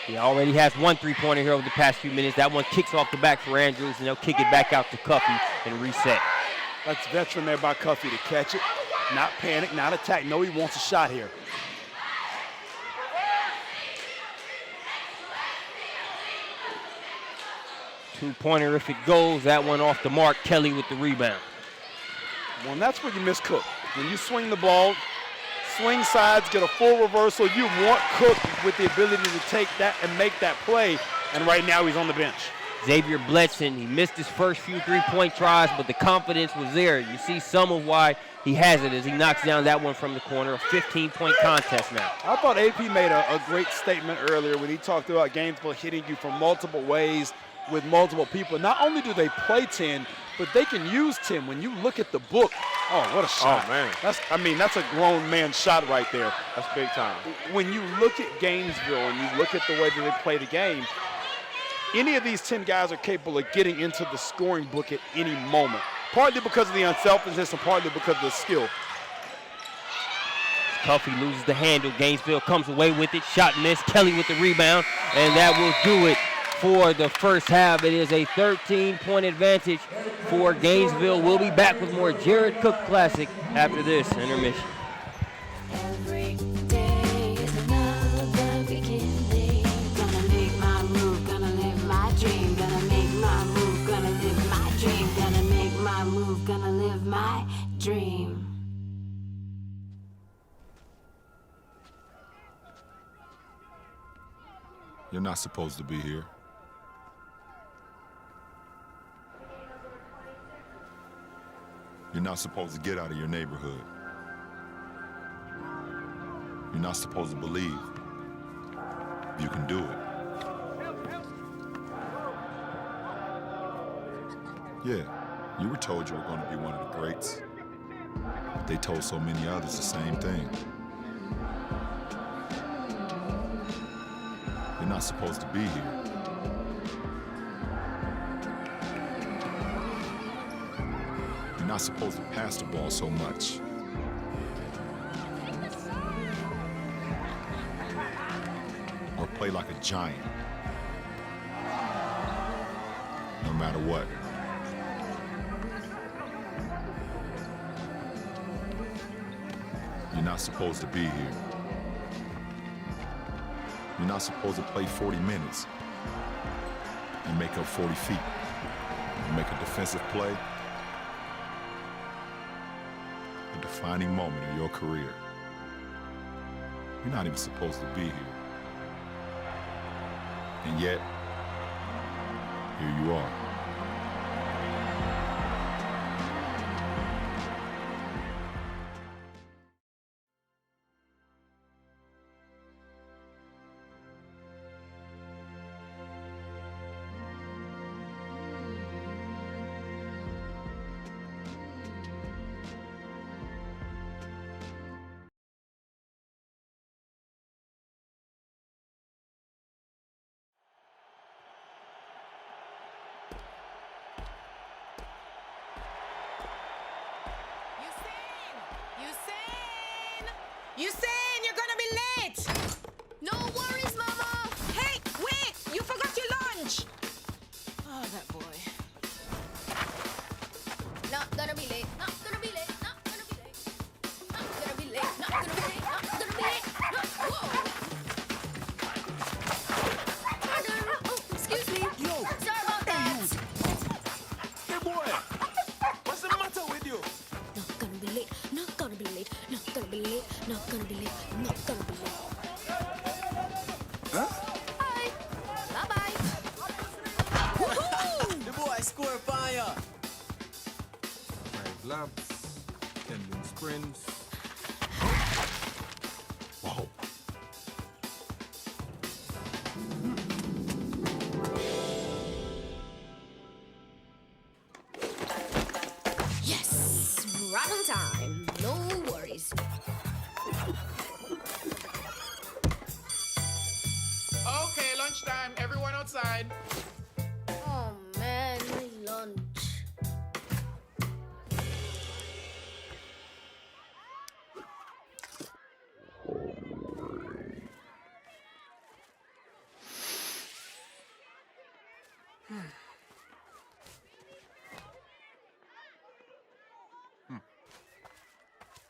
He already has one three-pointer here over the past few minutes. That one kicks off the back for Andrews, and they'll kick it back out to Cuffey and reset. That's veteran there by Cuffey to catch it, not panic, not attack. No, he wants a shot here. Two-pointer if it goes. That one off the mark. Kelly with the rebound. Well, and that's where you miss Cook. When you swing the ball, swing sides, get a full reversal, you want Cook with the ability to take that and make that play, and right now he's on the bench. Xavier Bledson, he missed his first few three-point tries, but the confidence was there. You see some of why he has it as he knocks down that one from the corner. A 15-point contest now. I thought AP made a great statement earlier when he talked about Gainesville hitting you from multiple ways with multiple people. Not only do they play 10, but they can use 10. When you look at the book, oh, what a shot. Oh, man. That's a grown man shot right there. That's big time. When you look at Gainesville and you look at the way that they play the game, any of these 10 guys are capable of getting into the scoring book at any moment, partly because of the unselfishness and partly because of the skill. Cuffey loses the handle. Gainesville comes away with it. Shot missed. Kelly with the rebound, and that will do it for the first half. It is a 13-point advantage for Gainesville. We'll be back with more Jared Cook Classic after this intermission. Every day is another beginning. Gonna make my move, gonna live my dream. Gonna make my move, gonna live my dream. Gonna make my move, gonna live my dream. You're not supposed to be here. You're not supposed to get out of your neighborhood. You're not supposed to believe you can do it. Yeah, you were told you were going to be one of the greats. But they told so many others the same thing. You're not supposed to be here. You're not supposed to pass the ball so much. Or play like a giant. No matter what. You're not supposed to be here. You're not supposed to play 40 minutes and make up 40 feet and make a defensive play. A defining moment in your career. You're not even supposed to be here. And yet, here you are. You saying you're gonna be late? No worries, Mama. Hey, wait! You forgot your lunch! Oh, that boy. Not gonna be late. Not gonna be late. Not gonna be late. Not gonna be late. Not gonna be late. Not gonna be late. Whoa. Pardon. Oh, excuse me. Yo. Sorry about that. Hey, boy. What's the matter with you? Not gonna be late. Not gonna be late. Not gonna be late. Not gonna be late. Not gonna be late. Huh? Bye. Bye-bye. The boy score fire. 5 laps, 10 wing sprints. Wow. Yes. Right on time. No worries. Okay, lunchtime. Everyone outside. Oh man, my lunch.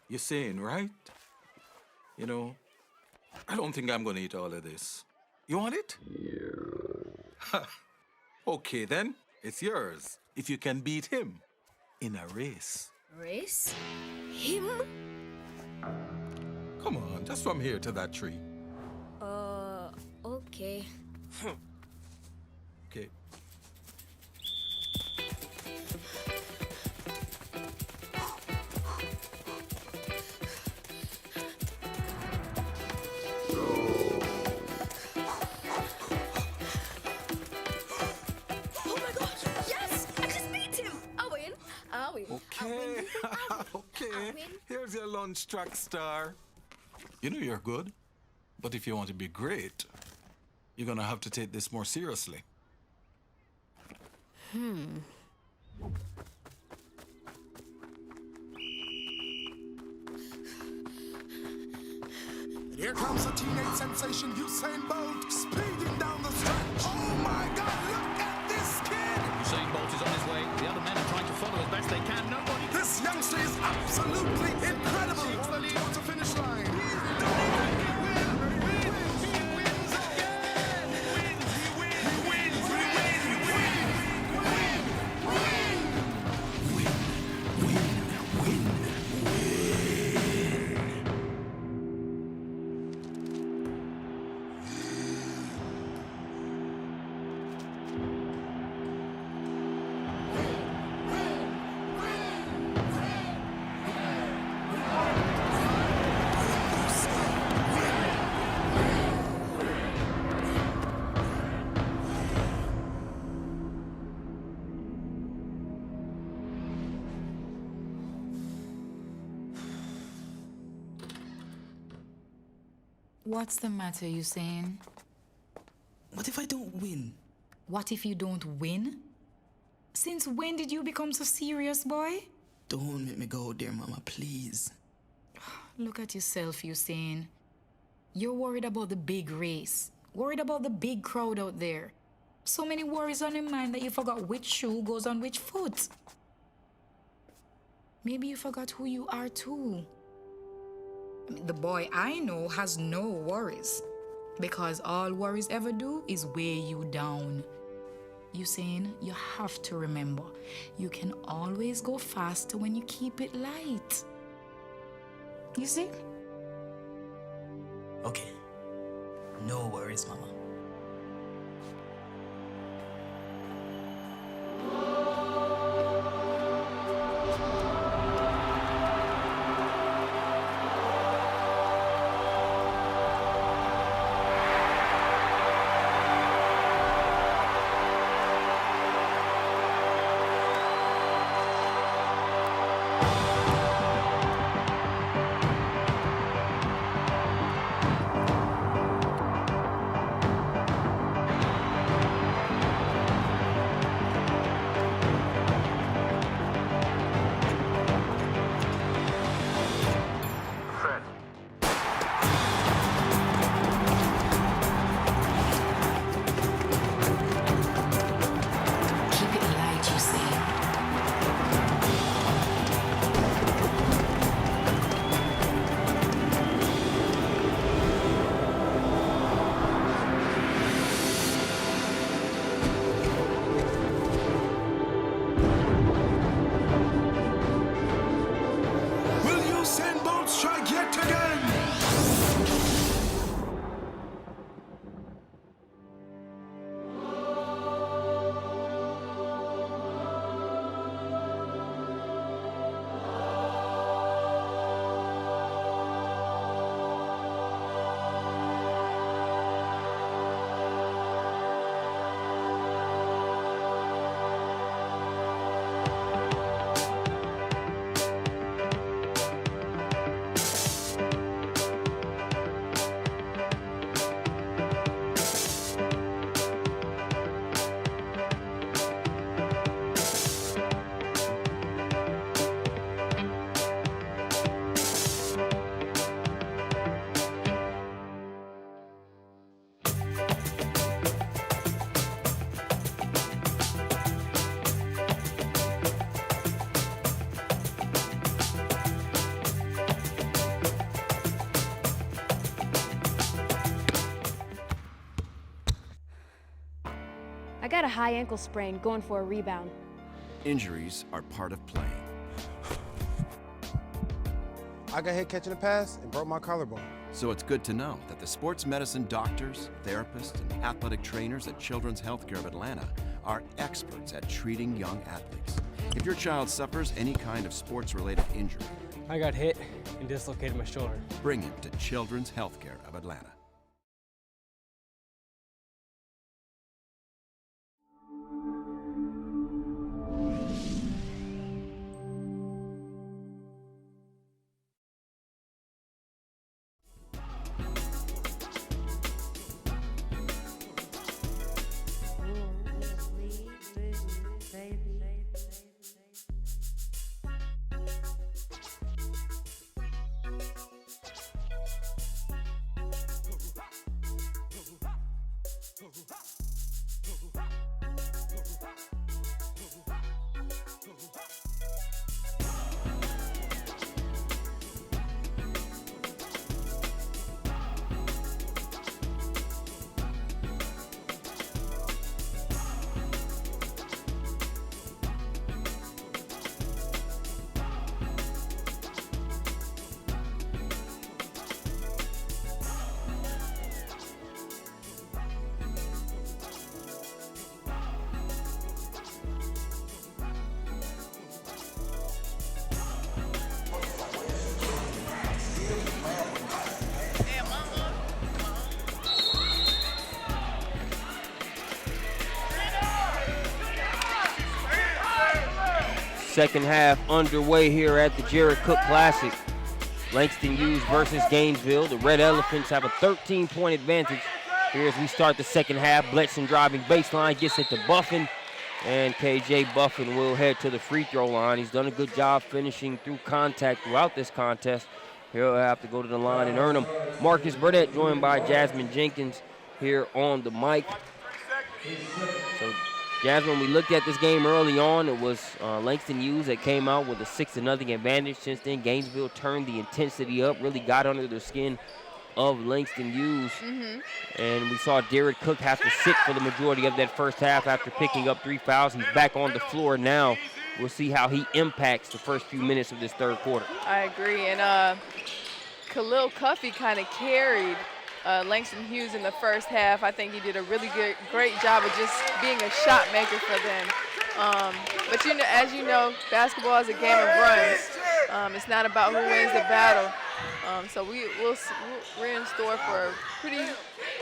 You're saying, right? You know, I don't think I'm gonna eat all of this. You want it? Yeah. Okay, then. It's yours. If you can beat him in a race. Race? Him? Come on, just from here to that tree. Okay. Okay. Oh my gosh! Yes! I just beat him! I'll win. I'll win. Okay. Okay. Here's your lunch track star. You know you're good, but if you want to be great, you're gonna have to take this more seriously. Here comes a teenage sensation, Usain Bolt, speeding down the stretch. Oh my God, look at this kid! Usain Bolt is on his way. The other men are trying to follow as best they can. Nobody. This youngster is absolutely incredible. Takes the lead to finish line. He's done it again. He wins again. He wins. What's the matter, Usain? What if I don't win? What if you don't win? Since when did you become so serious, boy? Don't make me go there, Mama, please. Look at yourself, Usain. You're worried about the big race, worried about the big crowd out there. So many worries on your mind that you forgot which shoe goes on which foot. Maybe you forgot who you are too. The boy I know has no worries, because all worries ever do is weigh you down. Usain, you have to remember, you can always go faster when you keep it light. You see? Okay. No worries, Mama. got a high ankle sprain going for a rebound. Injuries are part of playing. I got hit catching a pass and broke my collarbone. So it's good to know that the sports medicine doctors, therapists, and athletic trainers at Children's Healthcare of Atlanta are experts at treating young athletes. If your child suffers any kind of sports-related injury, I got hit and dislocated my shoulder. bring him to Children's Healthcare of Atlanta. Second half underway here at the Jared Cook Classic. Langston Hughes versus Gainesville. The Red Elephants have a 13-point advantage here as we start the second half. Bledson driving baseline, gets it to Buffin, and KJ Buffin will head to the free throw line. He's done a good job finishing through contact throughout this contest. He'll have to go to the line and earn them. Marcus Burnett joined by Jasmine Jenkins here on the mic. So Jasmine, we looked at this game early on. It was Langston Hughes that came out with a 6-0 advantage. Since then, Gainesville turned the intensity up, really got under the skin of Langston Hughes. And we saw Jared Cook have to sit for the majority of that first half after picking up 3 fouls. He's back on the floor now. We'll see how he impacts the first few minutes of this third quarter. I agree. And Khalil Cuffey kind of carried Langston Hughes in the first half. I think he did a really great job of just being a shot maker for them. But you know, as you know, basketball is a game of runs. It's not about who wins the battle. So we're in store for a pretty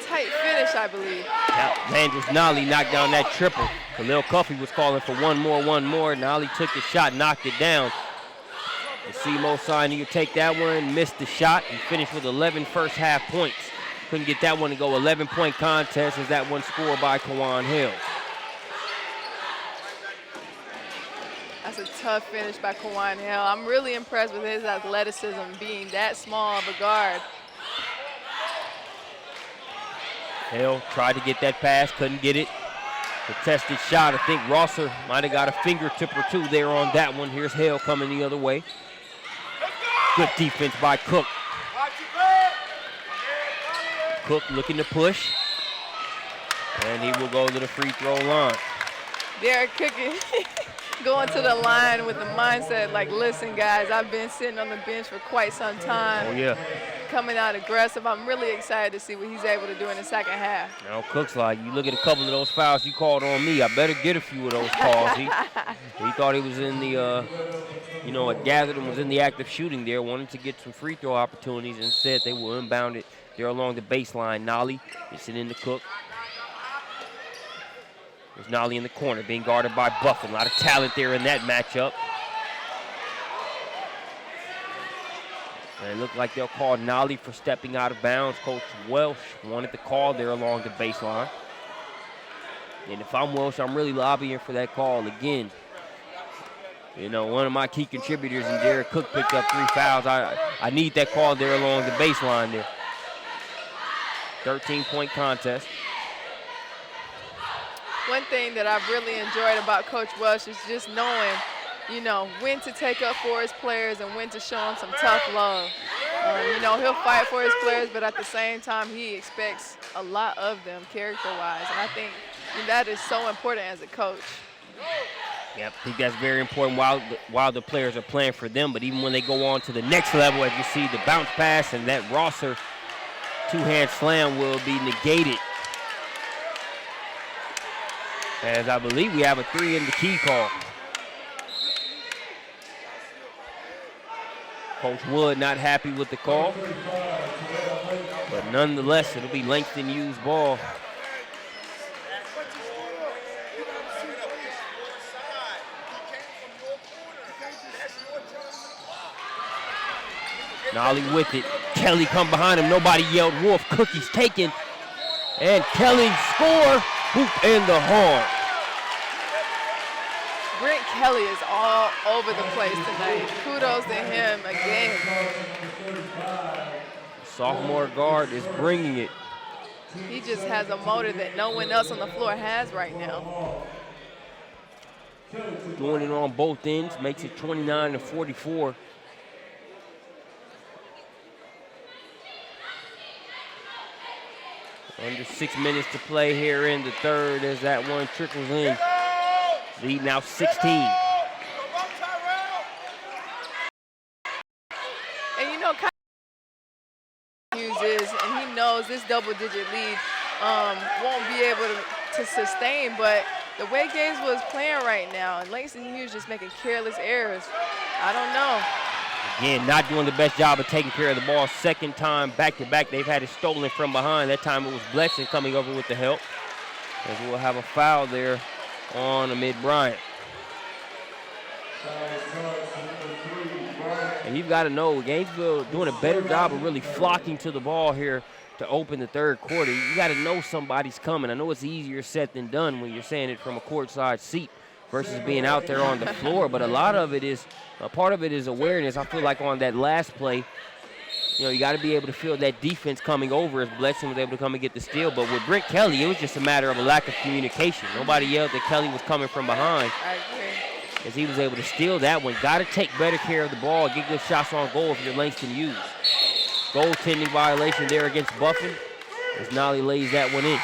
tight finish, I believe. Now, Landris Nolly knocked down that triple. Khalil Cuffey was calling for one more. Nolly took the shot, knocked it down. And Simo Sani will take that one, missed the shot, and finished with 11 first half points. Couldn't get that one to go. 11-point contest as that one scored by Kawan Hill. That's a tough finish by Kawan Hill. I'm really impressed with his athleticism, being that small of a guard. Hill tried to get that pass, couldn't get it. Contested shot. I think Rosser might have got a fingertip or two there on that one. Here's Hill coming the other way. Good defense by Cook. Cook looking to push. And he will go to the free throw line. Derek Cook going to the line with the mindset like, listen, guys, I've been sitting on the bench for quite some time. Oh, yeah. Coming out aggressive. I'm really excited to see what he's able to do in the second half. Now, Cook's like, you look at a couple of those fouls you called on me, I better get a few of those calls. He thought he was in the, it gathered and was in the act of shooting there, wanted to get some free throw opportunities. Instead, they will inbound it there along the baseline. Nolly gets it into Cook. There's Nolly in the corner being guarded by Buffin. A lot of talent there in that matchup. And it looked like they'll call Nolly for stepping out of bounds. Coach Welsh wanted the call there along the baseline. And if I'm Welsh, I'm really lobbying for that call again. You know, one of my key contributors in Jared Cook picked up 3 fouls. I need that call there along the baseline there. 13-point contest. One thing that I've really enjoyed about Coach Welsh is just knowing, when to take up for his players and when to show them some tough love. He'll fight for his players, but at the same time, he expects a lot of them character-wise. And I think And that is so important as a coach. Yep, I think that's very important while the players are playing for them. But even when they go on to the next level, as you see the bounce pass and that Rosser two-hand slam will be negated. As I believe we have a 3 in the key call. Coach Wood not happy with the call. But nonetheless, it'll be Langston Hughes' ball. Nolly with it. Kelly come behind him. Nobody yelled wolf. Cookies taken. And Kelly score. Hoop in the horn. Brent Kelly is all over the place tonight. Kudos to him again. Sophomore guard is bringing it. He just has a motor that no one else on the floor has right now. Doing it on both ends. Makes it 29-44. Under 6 minutes to play here in the third as that one trickles in. Lead now 16. And you know, Hughes is, and he knows this double-digit lead won't be able to sustain, but the way Gainesville is playing right now, and Langston Hughes just making careless errors, I don't know. Again, not doing the best job of taking care of the ball. Second time back-to-back, they've had it stolen from behind. That time it was Bledson coming over with the help. As we'll have a foul there on Amid Bryant. And you've got to know, Gainesville doing a better job of really flocking to the ball here to open the third quarter. You got to know somebody's coming. I know it's easier said than done when you're saying it from a courtside seat versus being out there on the floor, but a lot of it is, part of it is awareness. I feel like on that last play, you know, you got to be able to feel that defense coming over as Bledson was able to come and get the steal. But with Brent Kelly, it was just a matter of a lack of communication. Nobody yelled that Kelly was coming from behind. I agree. As he was able to steal that one. Got to take better care of the ball, get good shots on goal if you're Langston Hughes. Goaltending violation there against Buffin as Nolly lays that one in.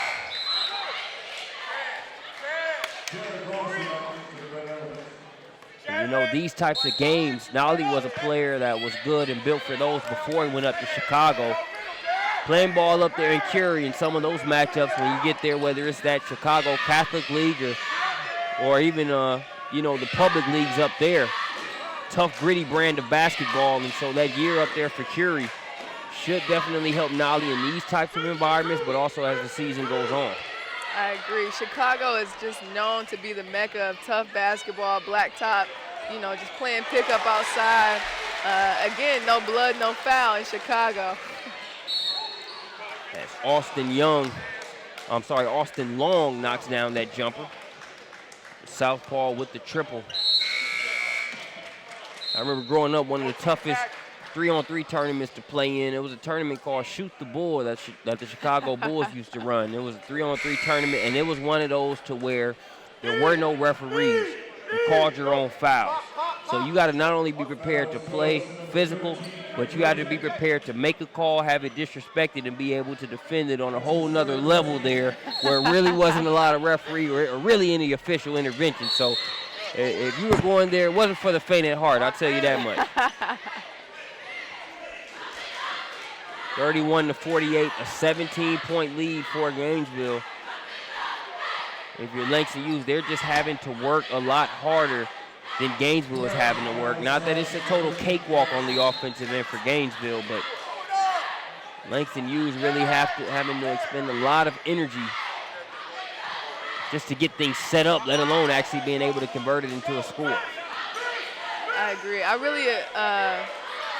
You know, these types of games, Nolly was a player that was good and built for those before he went up to Chicago. Playing ball up there in Curie in some of those matchups when you get there, whether it's that Chicago Catholic League or even, you know, the public leagues up there. Tough, gritty brand of basketball, and so that year up there for Curie should definitely help Nolly in these types of environments, but also as the season goes on. I agree. Chicago is just known to be the mecca of tough basketball, blacktop, you know, just playing pickup outside. Again, no blood, no foul in Chicago. As Austin Long knocks down that jumper. Southpaw with the triple. I remember growing up, one of the toughest 3-on-3 tournaments to play in. It was a tournament called Shoot the Bull that the Chicago Bulls used to run. It was a 3-on-3 tournament, and it was one of those to where there were no referees. You called your own foul. So you got to not only be prepared to play physical, but you got to be prepared to make a call, have it disrespected, and be able to defend it on a whole nother level there where it really wasn't a lot of referee or really any official intervention. So if you were going there, it wasn't for the faint at heart, I'll tell you that much. 31-48, a 17-point lead for Gainesville. If you're Langston Hughes, they're just having to work a lot harder than Gainesville is having to work. Not that it's a total cakewalk on the offensive end for Gainesville, but Langston Hughes really having to expend a lot of energy just to get things set up, let alone actually being able to convert it into a score. I agree. I really,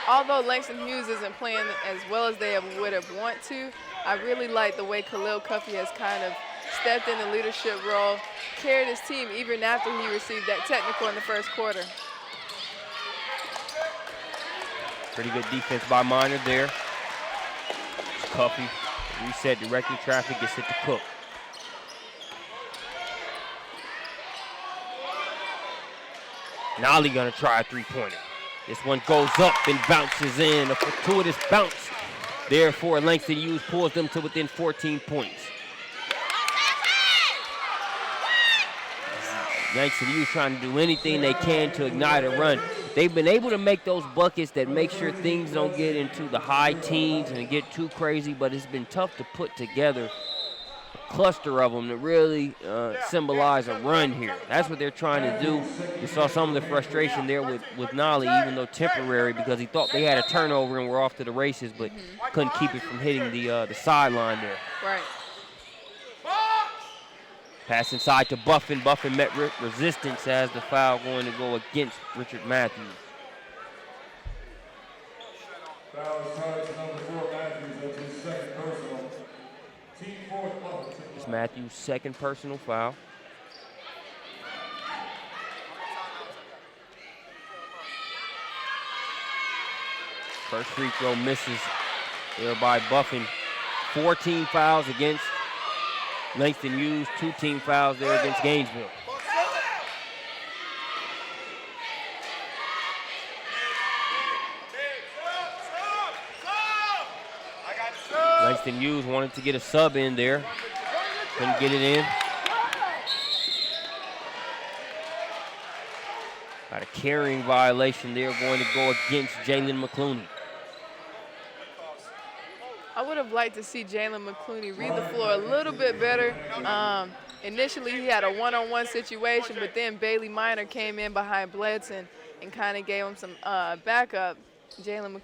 although Langston Hughes isn't playing as well as they would have want to, I really like the way Khalil Cuffey has kind of stepped in the leadership role, carried his team even after he received that technical in the first quarter. Pretty good defense by Minor there. Cuffey, reset, directed traffic, gets hit to Cook. Nolly gonna try a three-pointer. This one goes up and bounces in. A fortuitous bounce. Therefore, Langston Hughes pulls them to within 14 points. Langston Hughes trying to do anything they can to ignite a run. They've been able to make those buckets that make sure things don't get into the high teens and get too crazy, but it's been tough to put together a cluster of them to really symbolize a run here. That's what they're trying to do. You saw some of the frustration there with Nolly, even though temporary, because he thought they had a turnover and were off to the races, but couldn't keep it from hitting the sideline there. Right. Pass inside to Buffin. Buffin met resistance as the foul going to go against Richard Matthews. It's Matthews' second personal foul. First free throw misses there by Buffin. 14 fouls against Langston Hughes, 2 team fouls there against Gainesville. Langston Hughes wanted to get a sub in there. Couldn't get it in. Got a carrying violation there going to go against Jalen McClooney. I would have liked to see Jalen McClooney read the floor a little bit better. Initially, he had a one-on-one situation, but then Bailey Minor came in behind Bledson and kind of gave him some backup. Jalen McClooney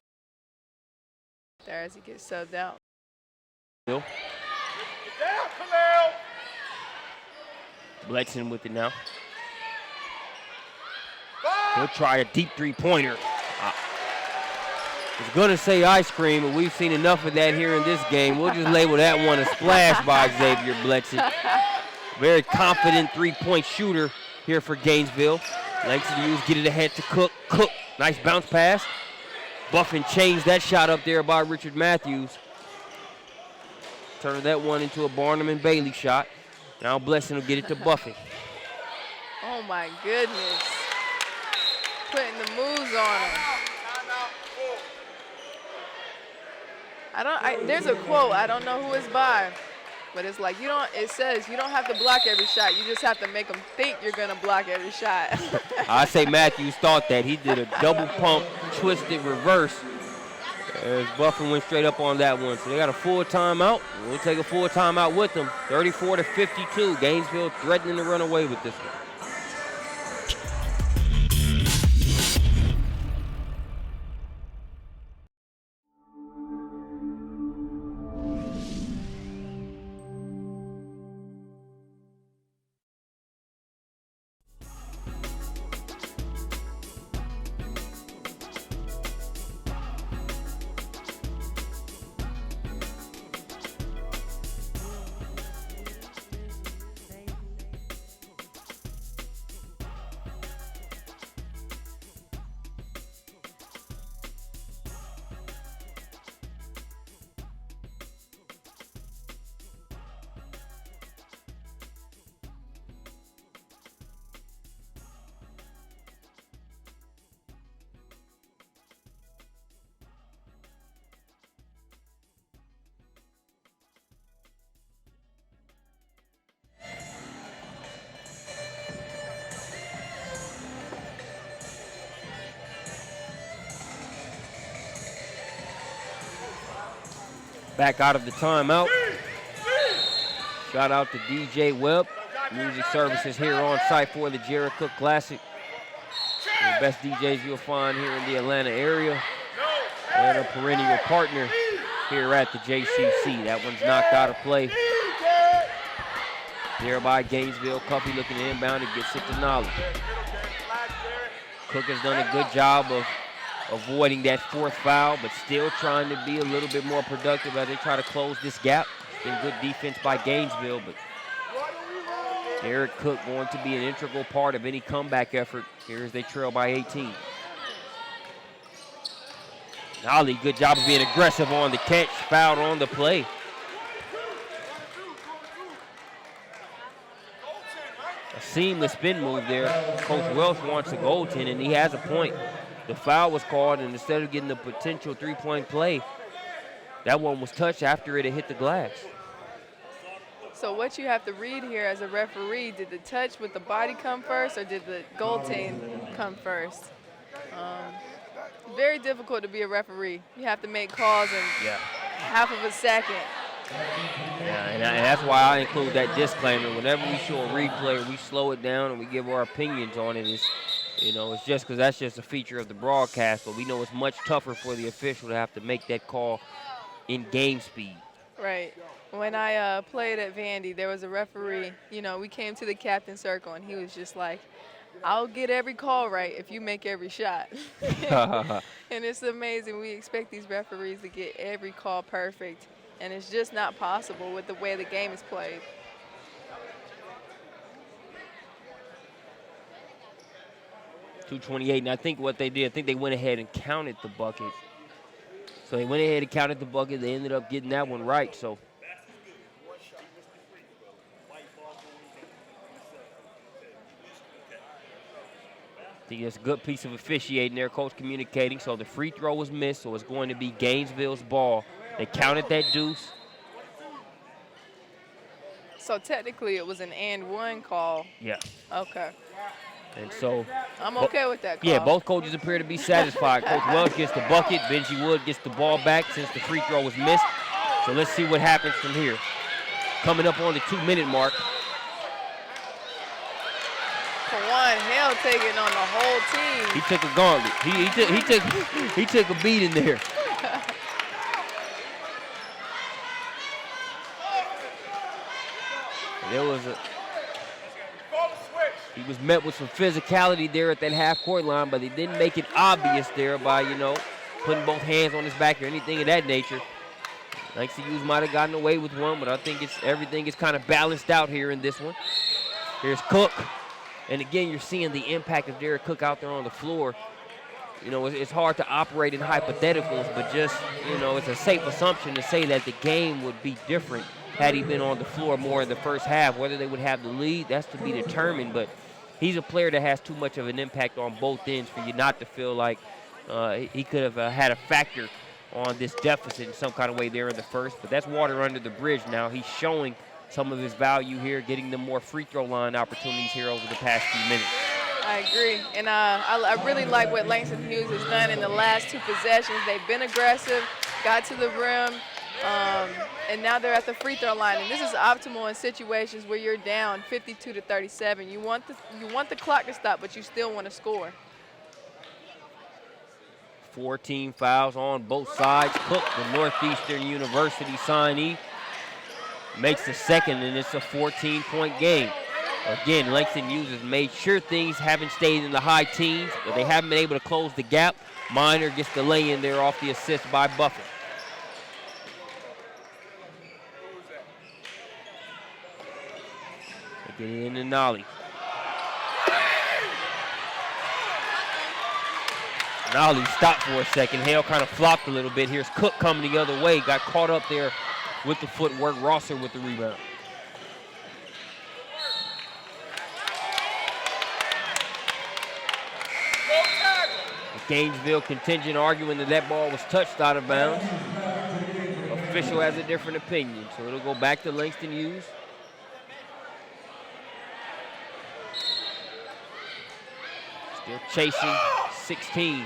there as he gets subbed out. Bill. Bledson with it now. He'll try a deep three-pointer. I was going to say ice cream, but we've seen enough of that here in this game. We'll just label that one a splash by Xavier Bledson. Very confident three-point shooter here for Gainesville. Langston Hughes get it ahead to Cook. Cook, nice bounce pass. Buffin changed that shot up there by Richard Matthews. Turned that one into a Barnum and Bailey shot. Now Bledson will get it to Buffin. Oh my goodness. Putting the moves on him. There's a quote, I don't know who it's by, but it's like it says you don't have to block every shot, you just have to make them think you're gonna block every shot. I say Matthews thought that. He did a double pump, twisted reverse, as Buffin went straight up on that one. So they got a full timeout. We'll take a full timeout with them. 34-52, Gainesville threatening to run away with this one. Back out of the timeout. Shout out to DJ Webb, music services here on site for the Jared Cook Classic. The best DJs you'll find here in the Atlanta area. And a perennial partner here at the JCC. That one's knocked out of play. There by Gainesville. Cuffey looking to inbound. It gets it to Nolly. Cook has done a good job of avoiding that fourth foul, but still trying to be a little bit more productive as they try to close this gap. It's been good defense by Gainesville, but Eric Cook going to be an integral part of any comeback effort here as they trail by 18. Nolly, good job of being aggressive on the catch, fouled on the play. A seamless spin move there. Coach Welch wants a goaltend, and he has a point. The foul was called, and instead of getting the potential three-point play, that one was touched after it had hit the glass. So what you have to read here as a referee, did the touch with the body come first or did the goaltend come first? Very difficult to be a referee. You have to make calls in half of a second. Yeah, and that's why I include that disclaimer. Whenever we show a replay, we slow it down and we give our opinions on it. It's just because that's just a feature of the broadcast, but we know it's much tougher for the official to have to make that call in game speed. Right. When I played at Vandy, there was a referee. We came to the captain circle, and he was just like, I'll get every call right if you make every shot. And it's amazing. We expect these referees to get every call perfect, and it's just not possible with the way the game is played. .228, and I think what they did, I think they went ahead and counted the bucket. So they went ahead and counted the bucket. They ended up getting that one right. So I think that's a good piece of officiating there, coach communicating. So the free throw was missed, so it's going to be Gainesville's ball. They counted that deuce. So technically it was an and one call. Yeah. Okay. And so I'm okay with that call. Yeah, both coaches appear to be satisfied. Coach Welch gets the bucket. Benji Wood gets the ball back since the free throw was missed. So let's see what happens from here. Coming up on the 2-minute mark. Kawan Hale taking on the whole team. He took a gauntlet. He took a beating there. He was met with some physicality there at that half-court line, but he didn't make it obvious there by, putting both hands on his back or anything of that nature. Langston Hughes might have gotten away with one, but I think everything is kind of balanced out here in this one. Here's Cook. And again, you're seeing the impact of Derek Cook out there on the floor. It's hard to operate in hypotheticals, but just, it's a safe assumption to say that the game would be different had he been on the floor more in the first half. Whether they would have the lead, that's to be determined, but he's a player that has too much of an impact on both ends for you not to feel like he could have had a factor on this deficit in some kind of way there in the first. But that's water under the bridge now. He's showing some of his value here, getting them more free throw line opportunities here over the past few minutes. I agree, and I really like what Langston Hughes has done in the last two possessions. They've been aggressive, got to the rim, and now they're at the free throw line. And this is optimal in situations where you're down 52-37. You want the clock to stop, but you still want to score. 14 fouls on both sides. Cook, the Northeastern University signee, makes the second, and it's a 14-point game. Again, Langston Hughes has made sure things haven't stayed in the high teens, but they haven't been able to close the gap. Minor gets the lay in there off the assist by Buffett. They get it in to Nolly. Nolly stopped for a second. Hale kind of flopped a little bit. Here's Cook coming the other way. Got caught up there with the footwork. Rosser with the rebound. The Gainesville contingent arguing that ball was touched out of bounds. Official has a different opinion, so it'll go back to Langston Hughes. Still chasing 16.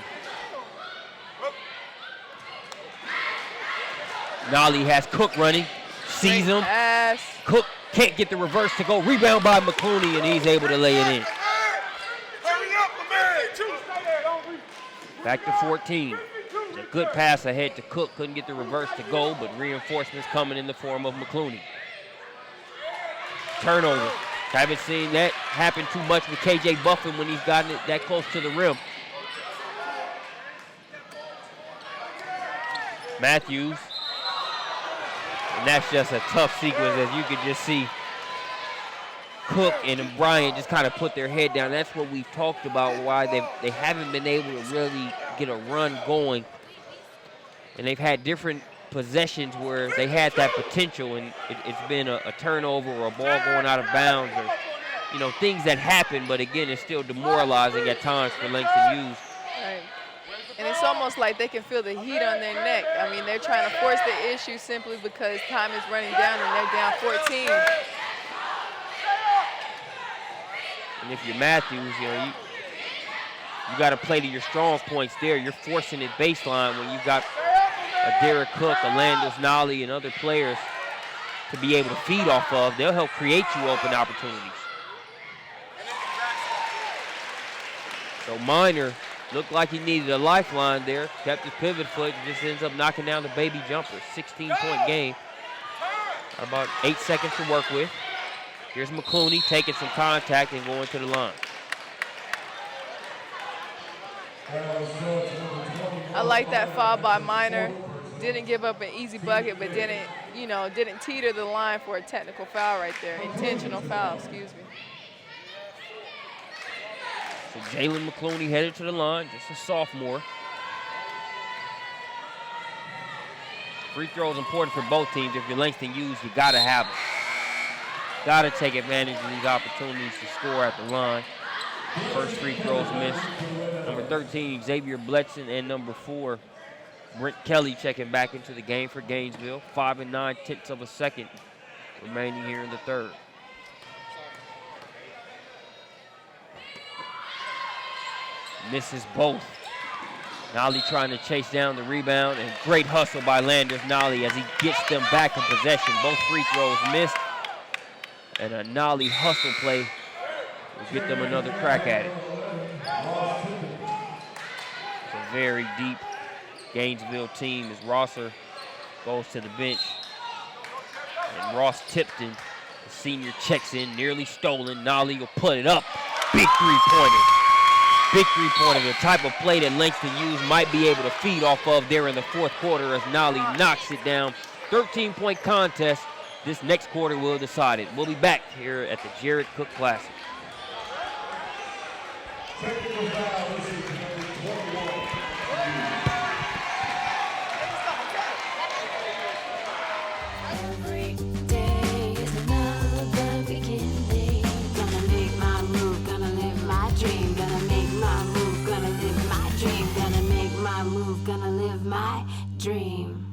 Nolly has Cook running, sees him. Cook can't get the reverse to go. Rebound by McClooney, and he's able to lay it in. Back to 14. A good pass ahead to Cook. Couldn't get the reverse to go, but reinforcements coming in the form of McClooney. Turnover. Haven't seen that happen too much with KJ Buffin when he's gotten it that close to the rim. Matthews. And that's just a tough sequence, as you could just see Cook and Bryant just kind of put their head down. That's what we've talked about, why they haven't been able to really get a run going. And they've had different possessions where they had that potential, and it's been a turnover or a ball going out of bounds, or things that happen. But again, it's still demoralizing at times for Langston Hughes. Right. And it it's almost like they can feel the heat on their neck. I mean, they're trying to force the issue simply because time is running down and they're down 14. And if you're Matthews, you know, you got to play to your strong points there. You're forcing it baseline when you've got a Derek Cook, a Landis Nolly, and other players to be able to feed off of. They'll help create you open opportunities. So Minor looked like he needed a lifeline there. Kept his pivot foot and just ends up knocking down the baby jumper. 16-point game. About 8 seconds to work with. Here's McClooney taking some contact and going to the line. I like that foul by Minor. Didn't give up an easy bucket, but didn't teeter the line for a technical foul right there. Intentional foul, excuse me. So Jalen McClooney headed to the line, just a sophomore. Free throw is important for both teams. If you're Langston Hughes, you got to have them. Got to take advantage of these opportunities to score at the line. First free throws missed. Number 13, Xavier Bletson, and number 4, Brent Kelly checking back into the game for Gainesville. 5 9/10 of a second remaining here in the third. Misses both. Nolly trying to chase down the rebound, and great hustle by Landers Nolly as he gets them back in possession. Both free throws missed, and a Nolly hustle play will get them another crack at it. It's a very deep Gainesville team as Rosser goes to the bench. And Ross Tipton, the senior, checks in, nearly stolen. Nolly will put it up. Big three-pointer. Big three-pointer, the type of play that Langston Hughes might be able to feed off of there in the fourth quarter as Nolly knocks it down. 13-point contest. This next quarter will decide it. We'll be back here at the Jared Cook Classic. Every day is another beginning. Gonna make my move, gonna live my dream. Gonna make my move, gonna live my dream. Gonna make my move, gonna live my dream.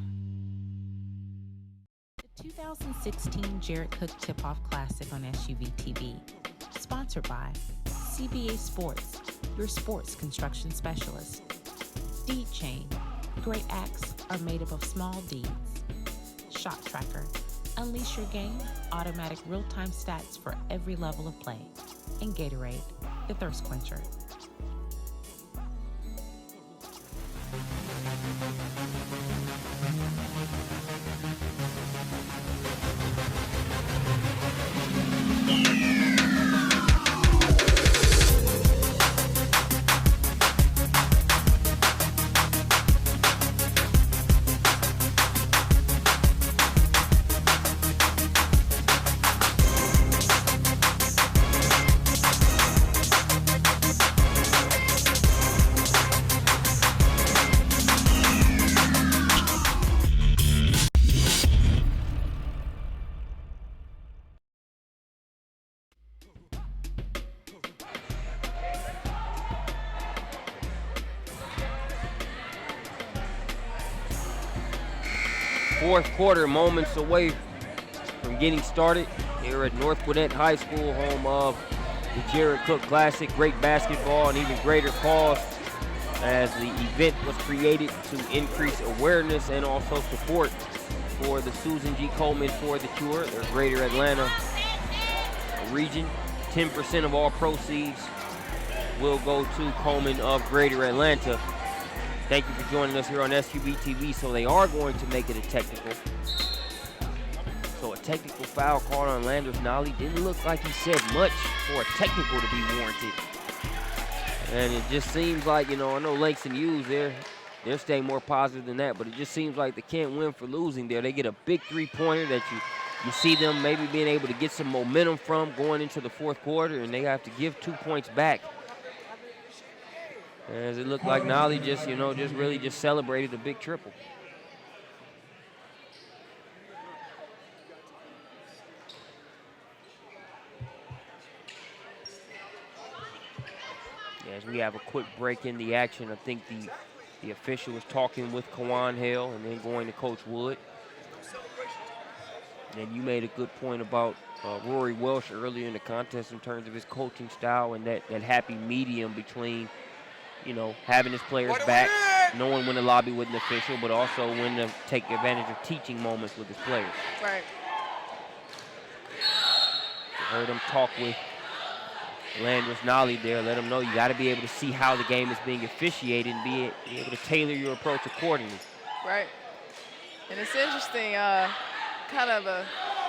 The 2016 Jared Cook Tip-Off Classic on SUVtv. Sponsored by CBA Sports, your sports construction specialist. Deed Chain. Great acts are made up of small deeds. Shot Tracker. Unleash your game. Automatic real-time stats for every level of play. And Gatorade, the thirst quencher. Fourth quarter, moments away from getting started here at North Gwinnett High School, home of the Jared Cook Classic. Great basketball and even greater cause as the event was created to increase awareness and also support for the Susan G. Coleman for the Cure, their greater Atlanta region. 10% of all proceeds will go to Coleman of greater Atlanta. Thank you for joining us here on SUVtv. So they are going to make it a technical. So a technical foul called on Landers Nolly. Didn't look like he said much for a technical to be warranted. And it just seems like, I know Langston Hughes, they're staying more positive than that, but it just seems like they can't win for losing there. They get a big three-pointer that you see them maybe being able to get some momentum from going into the fourth quarter, and they have to give 2 points back. As it looked like Nolly just really celebrated a big triple. As we have a quick break in the action, I think the The official was talking with Kawan Hale and then going to Coach Wood. And you made a good point about Rory Welsh earlier in the contest in terms of his coaching style and that happy medium between, you know, having his players back, knowing when to lobby with an official, but also when to take advantage of teaching moments with his players. Right. I heard him talk with Landers Nolly there, let him know you got to be able to see how the game is being officiated and be able to tailor your approach accordingly. Right. And it's interesting, kind of a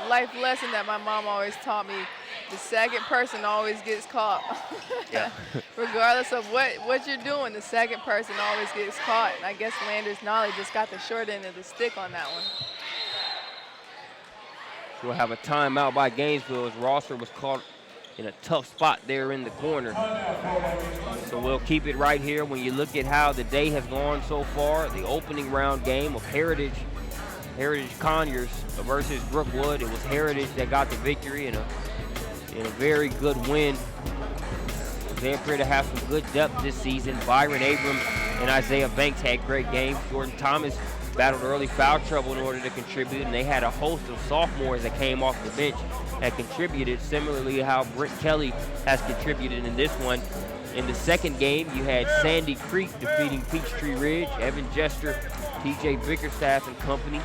life lesson that my mom always taught me. The second person always gets caught. Yeah. Regardless of what you're doing, the second person always gets caught. And I guess Landers Nolly just got the short end of the stick on that one. We'll have a timeout by Gainesville as Rosser was caught in a tough spot there in the corner. So we'll keep it right here. When you look at how the day has gone so far, the opening round game of Heritage Conyers versus Brookwood, it was Heritage that got the victory in a very good win. They appear to have some good depth this season. Byron Abrams and Isaiah Banks had great games. Jordan Thomas battled early foul trouble in order to contribute, and they had a host of sophomores that came off the bench that contributed, similarly how Brent Kelly has contributed in this one. In the second game, you had Sandy Creek defeating Peachtree Ridge. Evan Jester, TJ Bickerstaff and company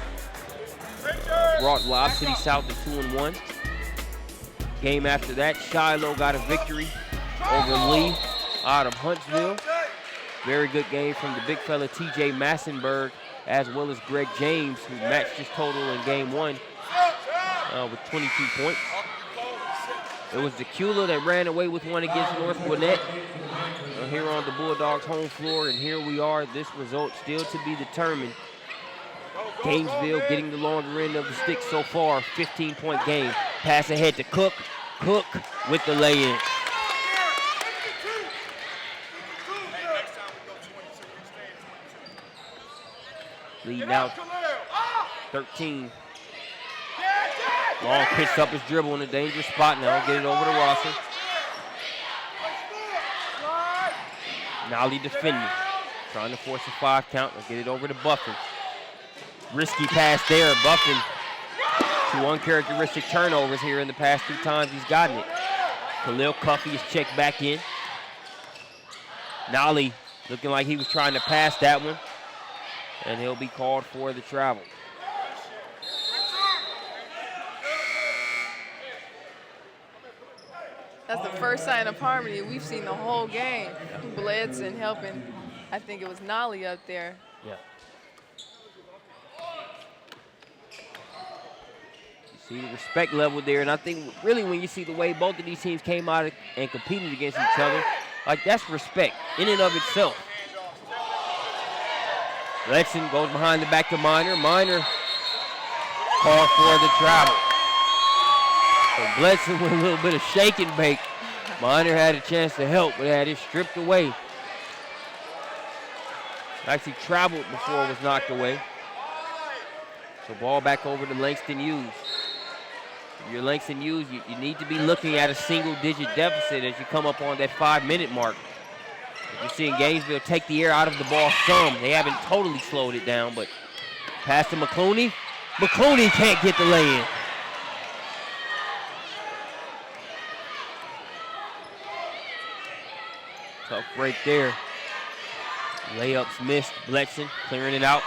brought Lob City South to 2-1. Game after that, Shiloh got a victory over Lee out of Huntsville. Very good game from the big fella TJ Massenberg, as well as Greg James, who matched his total in game one with 22 points. It was Decula that ran away with one against North Gwinnett here on the Bulldogs' home floor, and here we are. This result still to be determined. Gainesville getting the longer end of the stick so far, 15-point game. Pass ahead to Cook. Cook with the lay-in. Lead now 13. Long pitch up his dribble in a dangerous spot now. Get it over to Rosser. Nolly defending. Trying to force a 5 count. Get it over to Buffin. Risky pass there. Buffin. 2 uncharacteristic turnovers here in the past 2 times he's gotten it. Khalil Cuffey is checked back in. Nolly looking like he was trying to pass that one. And he'll be called for the travel. That's the first sign of harmony we've seen the whole game. Bledson helping, I think it was Nolly up there. Yeah. You see the respect level there, and I think really when you see the way both of these teams came out and competed against each other, like that's respect in and of itself. Bledson goes behind the back to Minor. Minor called for the travel. So Bledson with a little bit of shake and bake. Minor had a chance to help, but had it stripped away. Actually traveled before it was knocked away. So ball back over to Langston Hughes. If you're Langston Hughes, you need to be looking at a single-digit deficit as you come up on that 5-minute mark. You're seeing Gainesville take the air out of the ball some. They haven't totally slowed it down, but pass to McClooney. McClooney can't get the lay-in. Tough break there. Layups missed. Bledson clearing it out.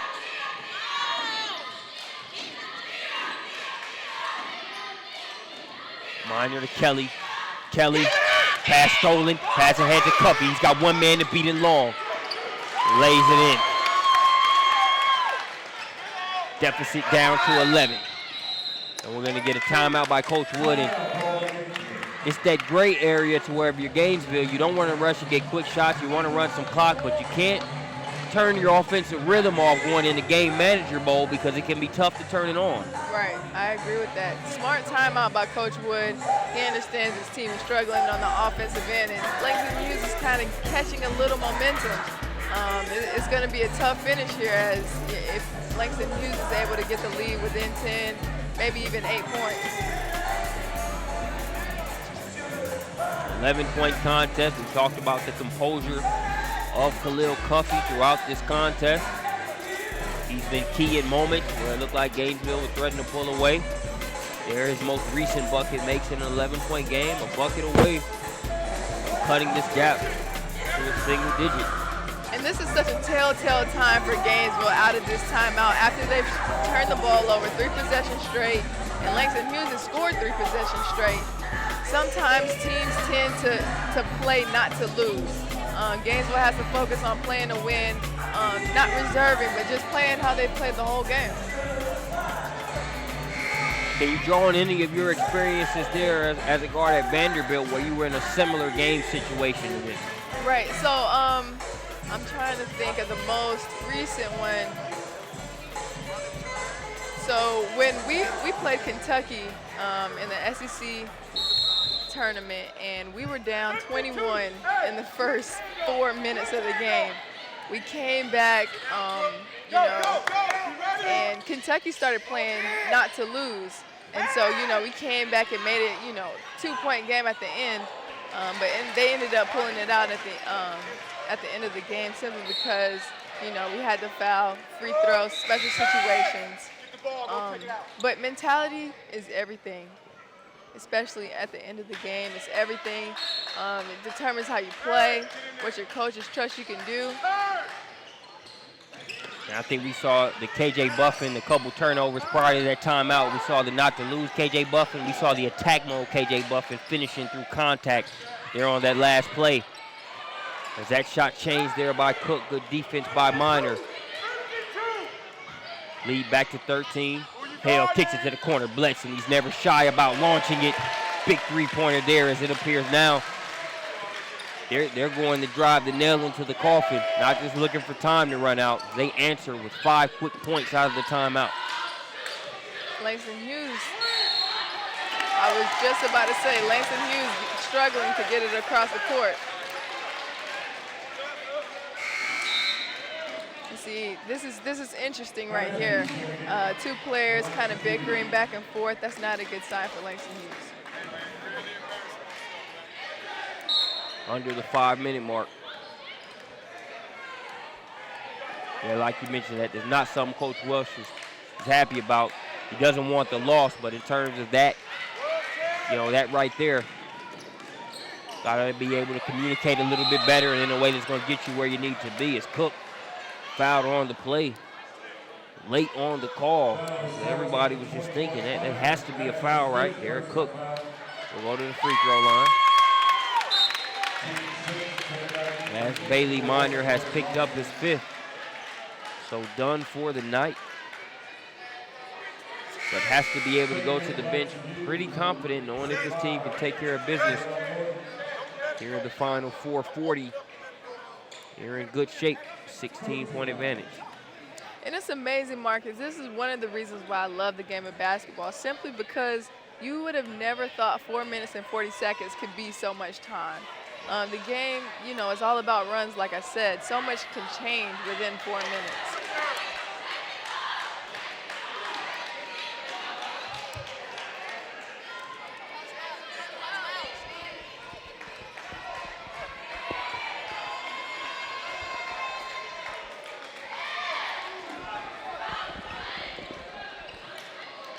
Minor to Kelly. Kelly. Pass stolen, pass ahead to Cuffey. He's got one man to beat in long. Lays it in. Deficit down to 11. And we're gonna get a timeout by Coach Wood. And it's that gray area to where if you're Gainesville, you don't wanna rush and get quick shots. You wanna run some clock, but you can't turn your offensive rhythm off going into game manager bowl because it can be tough to turn it on. Right, I agree with that. Smart timeout by Coach Wood. He understands his team is struggling on the offensive end, and Langston Hughes is kind of catching a little momentum. It's going to be a tough finish here as if Langston Hughes is able to get the lead within 10, maybe even 8 points. 11-point contest. We talked about the composure of Khalil Cuffey throughout this contest. He's been key in moments where it looked like Gainesville would threaten to pull away. There, his most recent bucket makes it an 11-point game, a bucket away from cutting this gap to a single digit. And this is such a telltale time for Gainesville out of this timeout after they've turned the ball over 3 possessions straight, and Langston Hughes has scored 3 possessions straight. Sometimes teams tend to play not to lose. Gainesville has to focus on playing to win, not reserving, but just playing how they played the whole game. Can you draw on any of your experiences there as a guard at Vanderbilt where you were in a similar game situation to this? Right, so I'm trying to think of the most recent one. So when we played Kentucky in the SEC tournament, and we were down 21 in the first 4 minutes of the game. We came back, and Kentucky started playing not to lose. And so, we came back and made it, 2-point game at the end. But they ended up pulling it out at the end of the game simply because, we had to foul, free throws, special situations. But mentality is everything, especially at the end of the game. It's everything. It determines how you play, what your coaches trust you can do. And I think we saw the KJ Buffin, a couple turnovers prior to that timeout. We saw the not to lose KJ Buffin. We saw the attack mode KJ Buffin finishing through contact there on that last play. As that shot changed there by Cook, good defense by Minor. Lead back to 13. Hale kicks it to the corner. Bledson, he's never shy about launching it. Big three-pointer there as it appears now. They're going to drive the nail into the coffin, not just looking for time to run out. They answer with 5 quick points out of the timeout. Langston Hughes. I was just about to say, Langston Hughes struggling to get it across the court. You see, this is interesting right here. 2 players kind of bickering back and forth. That's not a good sign for Langston Hughes. Under the 5-minute mark. Yeah, like you mentioned, that is not something Coach Welsh is happy about. He doesn't want the loss, but in terms of that, that right there, gotta be able to communicate a little bit better and in a way that's gonna get you where you need to be. As Cook fouled on the play, late on the call. So everybody was just thinking that has to be a foul right there. Cook will go to the free throw line. As Bailey Minor has picked up his 5th. So done for the night. But has to be able to go to the bench pretty confident knowing that this team can take care of business. Here in the final 4:40. They're in good shape, 16-point advantage. And it's amazing, Marcus. This is one of the reasons why I love the game of basketball, simply because you would have never thought 4 minutes and 40 seconds could be so much time. The game, is all about runs, like I said. So much can change within 4 minutes.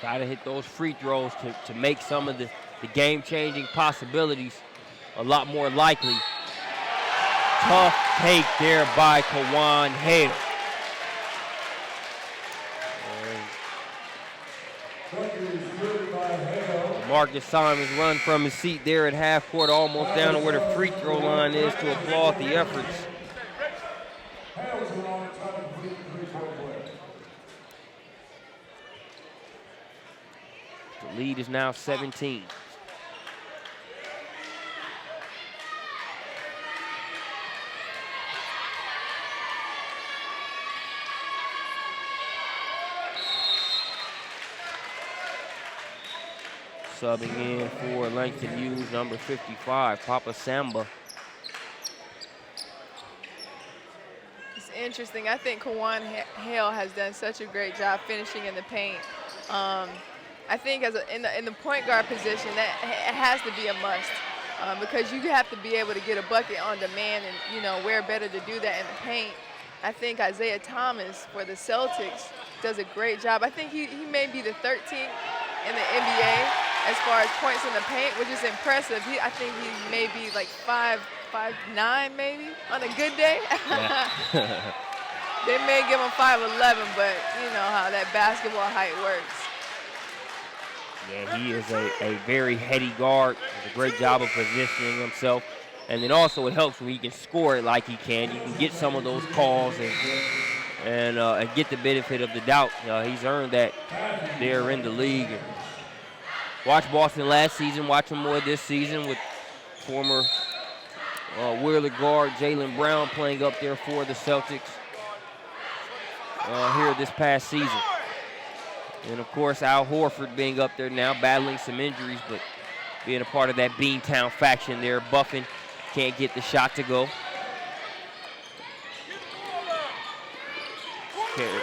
Got to hit those free throws to make some of the game-changing possibilities a lot more likely. Tough take there by Kawan Hale. Marcus Simons run from his seat there at half court, almost down to where the free throw line is, to applaud the efforts. The lead is now 17. Subbing in for Langston Hughes, number 55, Papa Samba. It's interesting. I think Kawan Hale has done such a great job finishing in the paint. I think in the point guard position, that it has to be a must. because you have to be able to get a bucket on demand, and where better to do that in the paint. I think Isaiah Thomas for the Celtics does a great job. I think he may be the 13th in the NBA as far as points in the paint, which is impressive. I think he may be like 5'9" maybe on a good day. Yeah. They may give him 5'11", but you know how that basketball height works. Yeah, he is a very heady guard. Does a great job of positioning himself. And then also it helps when he can score it like he can. You can get some of those calls and get the benefit of the doubt. He's earned that there in the league. Watched Boston last season, watch him more this season with former Wheeler guard Jaylen Brown playing up there for the Celtics here this past season. And, of course, Al Horford being up there now, battling some injuries, but being a part of that Beantown faction there. Buffin can't get the shot to go.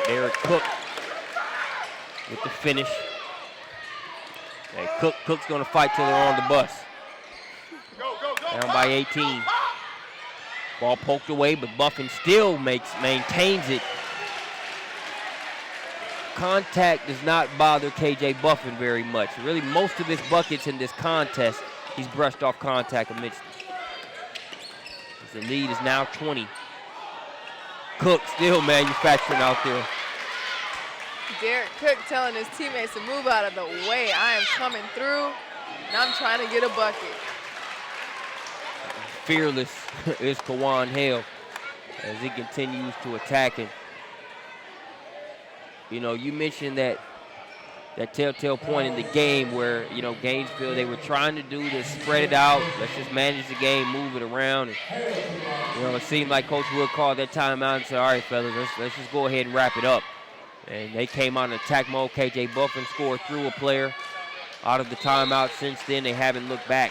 Derek Cook with the finish. Hey, Cook's going to fight till they're on the bus. Down by 18. Ball poked away, but Buffin still maintains it. Contact does not bother KJ Buffin very much. Really, most of his buckets in this contest, he's brushed off contact amidst it. The lead is now 20. Cook still manufacturing out there. Derek Cook telling his teammates to move out of the way. I am coming through, and I'm trying to get a bucket. Fearless is Kawan Hale as he continues to attack him. You mentioned that telltale point in the game where, Gainesville, they were trying to do this, spread it out, let's just manage the game, move it around. And, it seemed like Coach Wood called that timeout and said, all right, fellas, let's just go ahead and wrap it up. And they came out in attack mode. KJ Buffin scored through a player out of the timeout. Since then, they haven't looked back.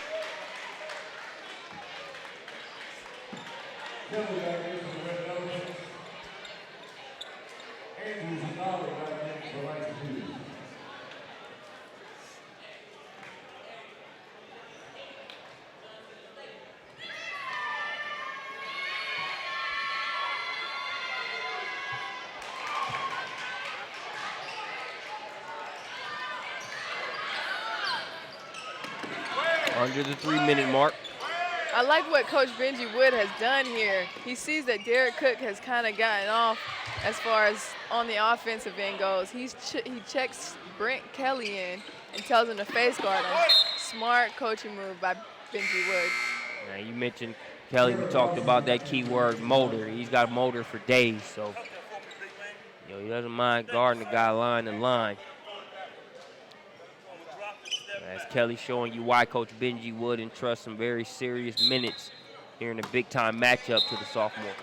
Under the 3-minute mark. I like what Coach Benji Wood has done here. He sees that Derek Cook has kind of gotten off as far as on the offensive end goes. He checks Brent Kelly in and tells him to face guard him. Smart coaching move by Benji Wood. Now, you mentioned Kelly. We talked about that key word, motor. He's got a motor for days, so he doesn't mind guarding the guy line to line. That's Kelly showing you why Coach Benji Wood entrusts some very serious minutes here in a big-time matchup to the sophomore.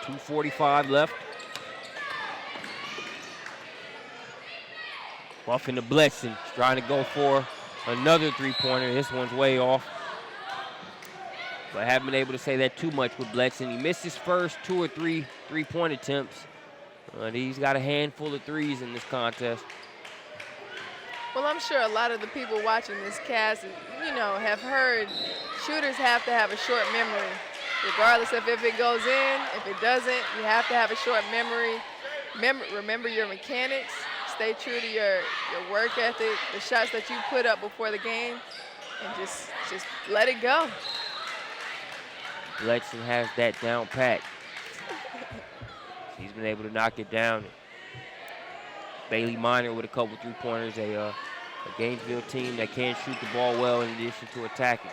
.245 left. Buffin to Bledson, trying to go for another three-pointer. This one's way off. But I haven't been able to say that too much with Bledson. He missed his first 2 or 3 three-point attempts. But he's got a handful of threes in this contest. Well, I'm sure a lot of the people watching this cast, have heard shooters have to have a short memory. Regardless of if it goes in, if it doesn't, you have to have a short memory. Remember your mechanics. Stay true to your work ethic, the shots that you put up before the game, and just let it go. Bledson has that down pat. He's been able to knock it down. Bailey Minor with a couple three-pointers, a Gainesville team that can shoot the ball well in addition to attacking.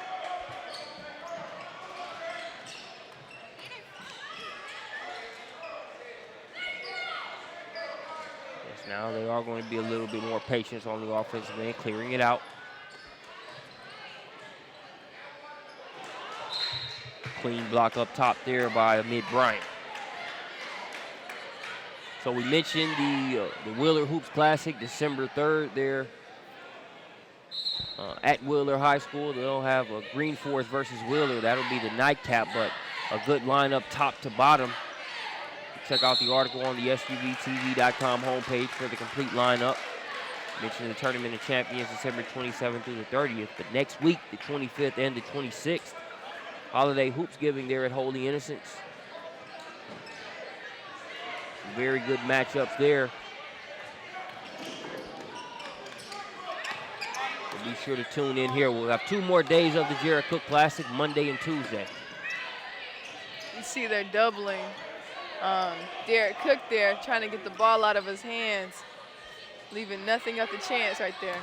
Now they are going to be a little bit more patient on the offensive end, clearing it out. Clean block up top there by Amid Bryant. So we mentioned the Wheeler Hoops Classic, December 3rd there at Wheeler High School. They'll have a Green Forest versus Wheeler. That'll be the nightcap, but a good lineup top to bottom. Check out the article on the SUVtv.com homepage for the complete lineup. Mentioned the Tournament of Champions December 27th through the 30th, but next week, the 25th and the 26th, Holiday Hoops giving there at Holy Innocents. Very good matchups there. So be sure to tune in here. We'll have 2 more days of the Jared Cook Classic, Monday and Tuesday. You see they're doubling Derek Cook there, trying to get the ball out of his hands, leaving nothing up to chance right there.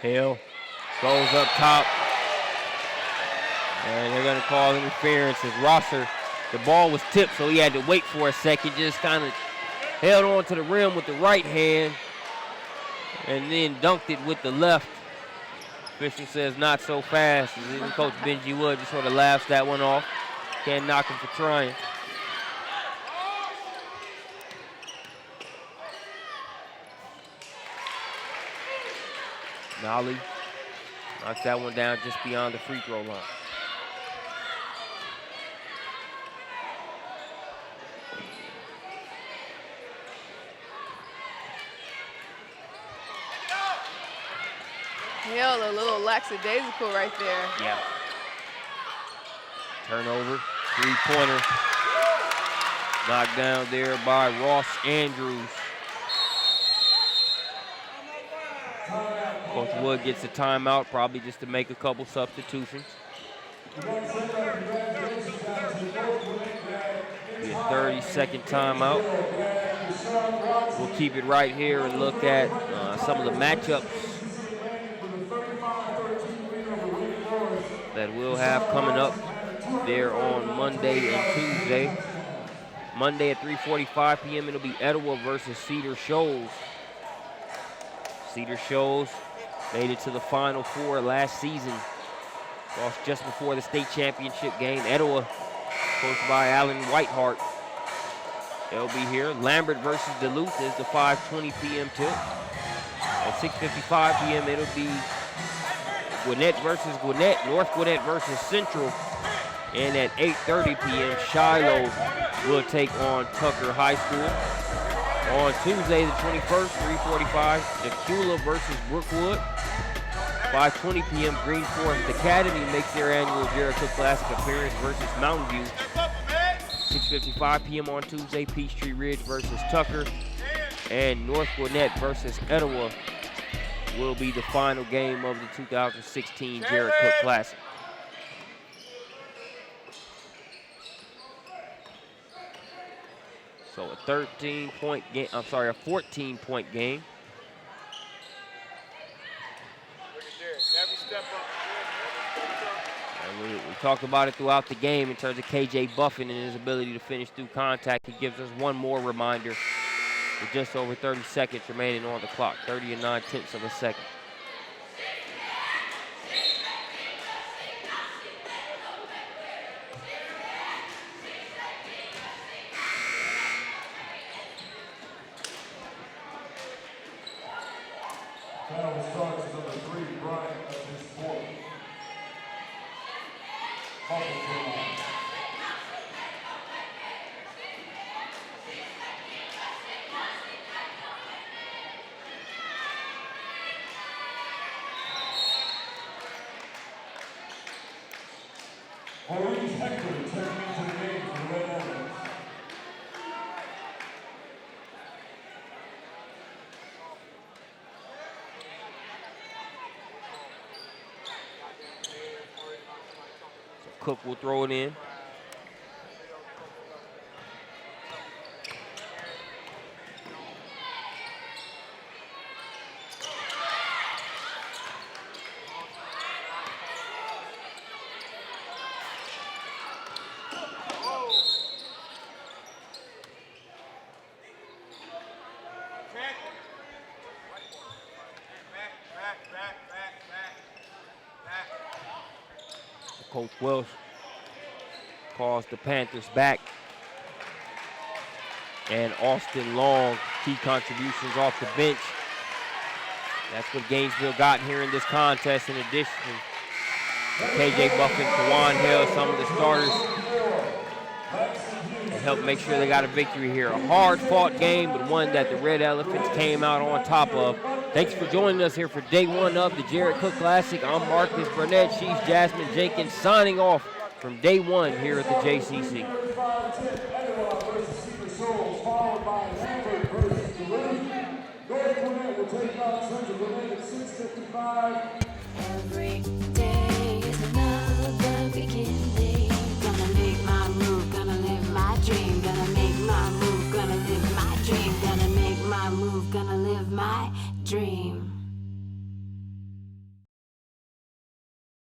Hill goes up top. And they're going to call interference as Rosser, the ball was tipped, so he had to wait for a second, just kind of held on to the rim with the right hand and then dunked it with the left. Official says not so fast. And even Coach Benji Wood just sort of laughs that one off. Can't knock him for trying. Nolly knocks that one down just beyond the free throw line. Hill, a little lackadaisical right there. Yeah. Turnover, 3-pointer. Knocked down there by Ross Andrews. Coach Wood gets a timeout, probably just to make a couple substitutions. The 30-second timeout. We'll keep it right here and look at some of the matchups that we'll have coming up there on Monday and Tuesday. Monday at 3:45 p.m. it'll be Etowah versus Cedar Shoals. Cedar Shoals made it to the Final Four last season. Lost just before the state championship game. Etowah, coached by Alan Whitehart. They'll be here. Lambert versus Duluth is the 5:20 p.m. tip. At 6:55 p.m. it'll be Gwinnett versus Gwinnett, North Gwinnett versus Central. And at 8:30 p.m. Shiloh will take on Tucker High School. On Tuesday the 21st, 3:45, Decula versus Brookwood. 5:20 p.m. Green Forest Academy makes their annual Jared Cook Classic appearance versus Mountain View. 6:55 p.m. on Tuesday, Peachtree Ridge versus Tucker. And North Gwinnett versus Etowah will be the final game of the 2016 Jared Cook Classic. So a 13-point game, a 14-point game. And we talked about it throughout the game in terms of KJ Buffin and his ability to finish through contact. He gives us one more reminder with just over 30 seconds remaining on the clock, 30 9/10 of a second. Cook will throw it in. Coach Welsh calls the Panthers back. And Austin Long, key contributions off the bench. That's what Gainesville got here in this contest, in addition to KJ Buffin, Kawan Hill, some of the starters, to help make sure they got a victory here. A hard-fought game, but one that the Red Elephants came out on top of. Thanks for joining us here for day one of the Jarrett Cook Classic. I'm Marcus Burnett. She's Jasmine Jenkins, signing off from day one here at the JCC. Every day is another beginning. Gonna make my move, gonna live my dream. Gonna make my move, gonna live my dream. Gonna make my move, gonna live my dream.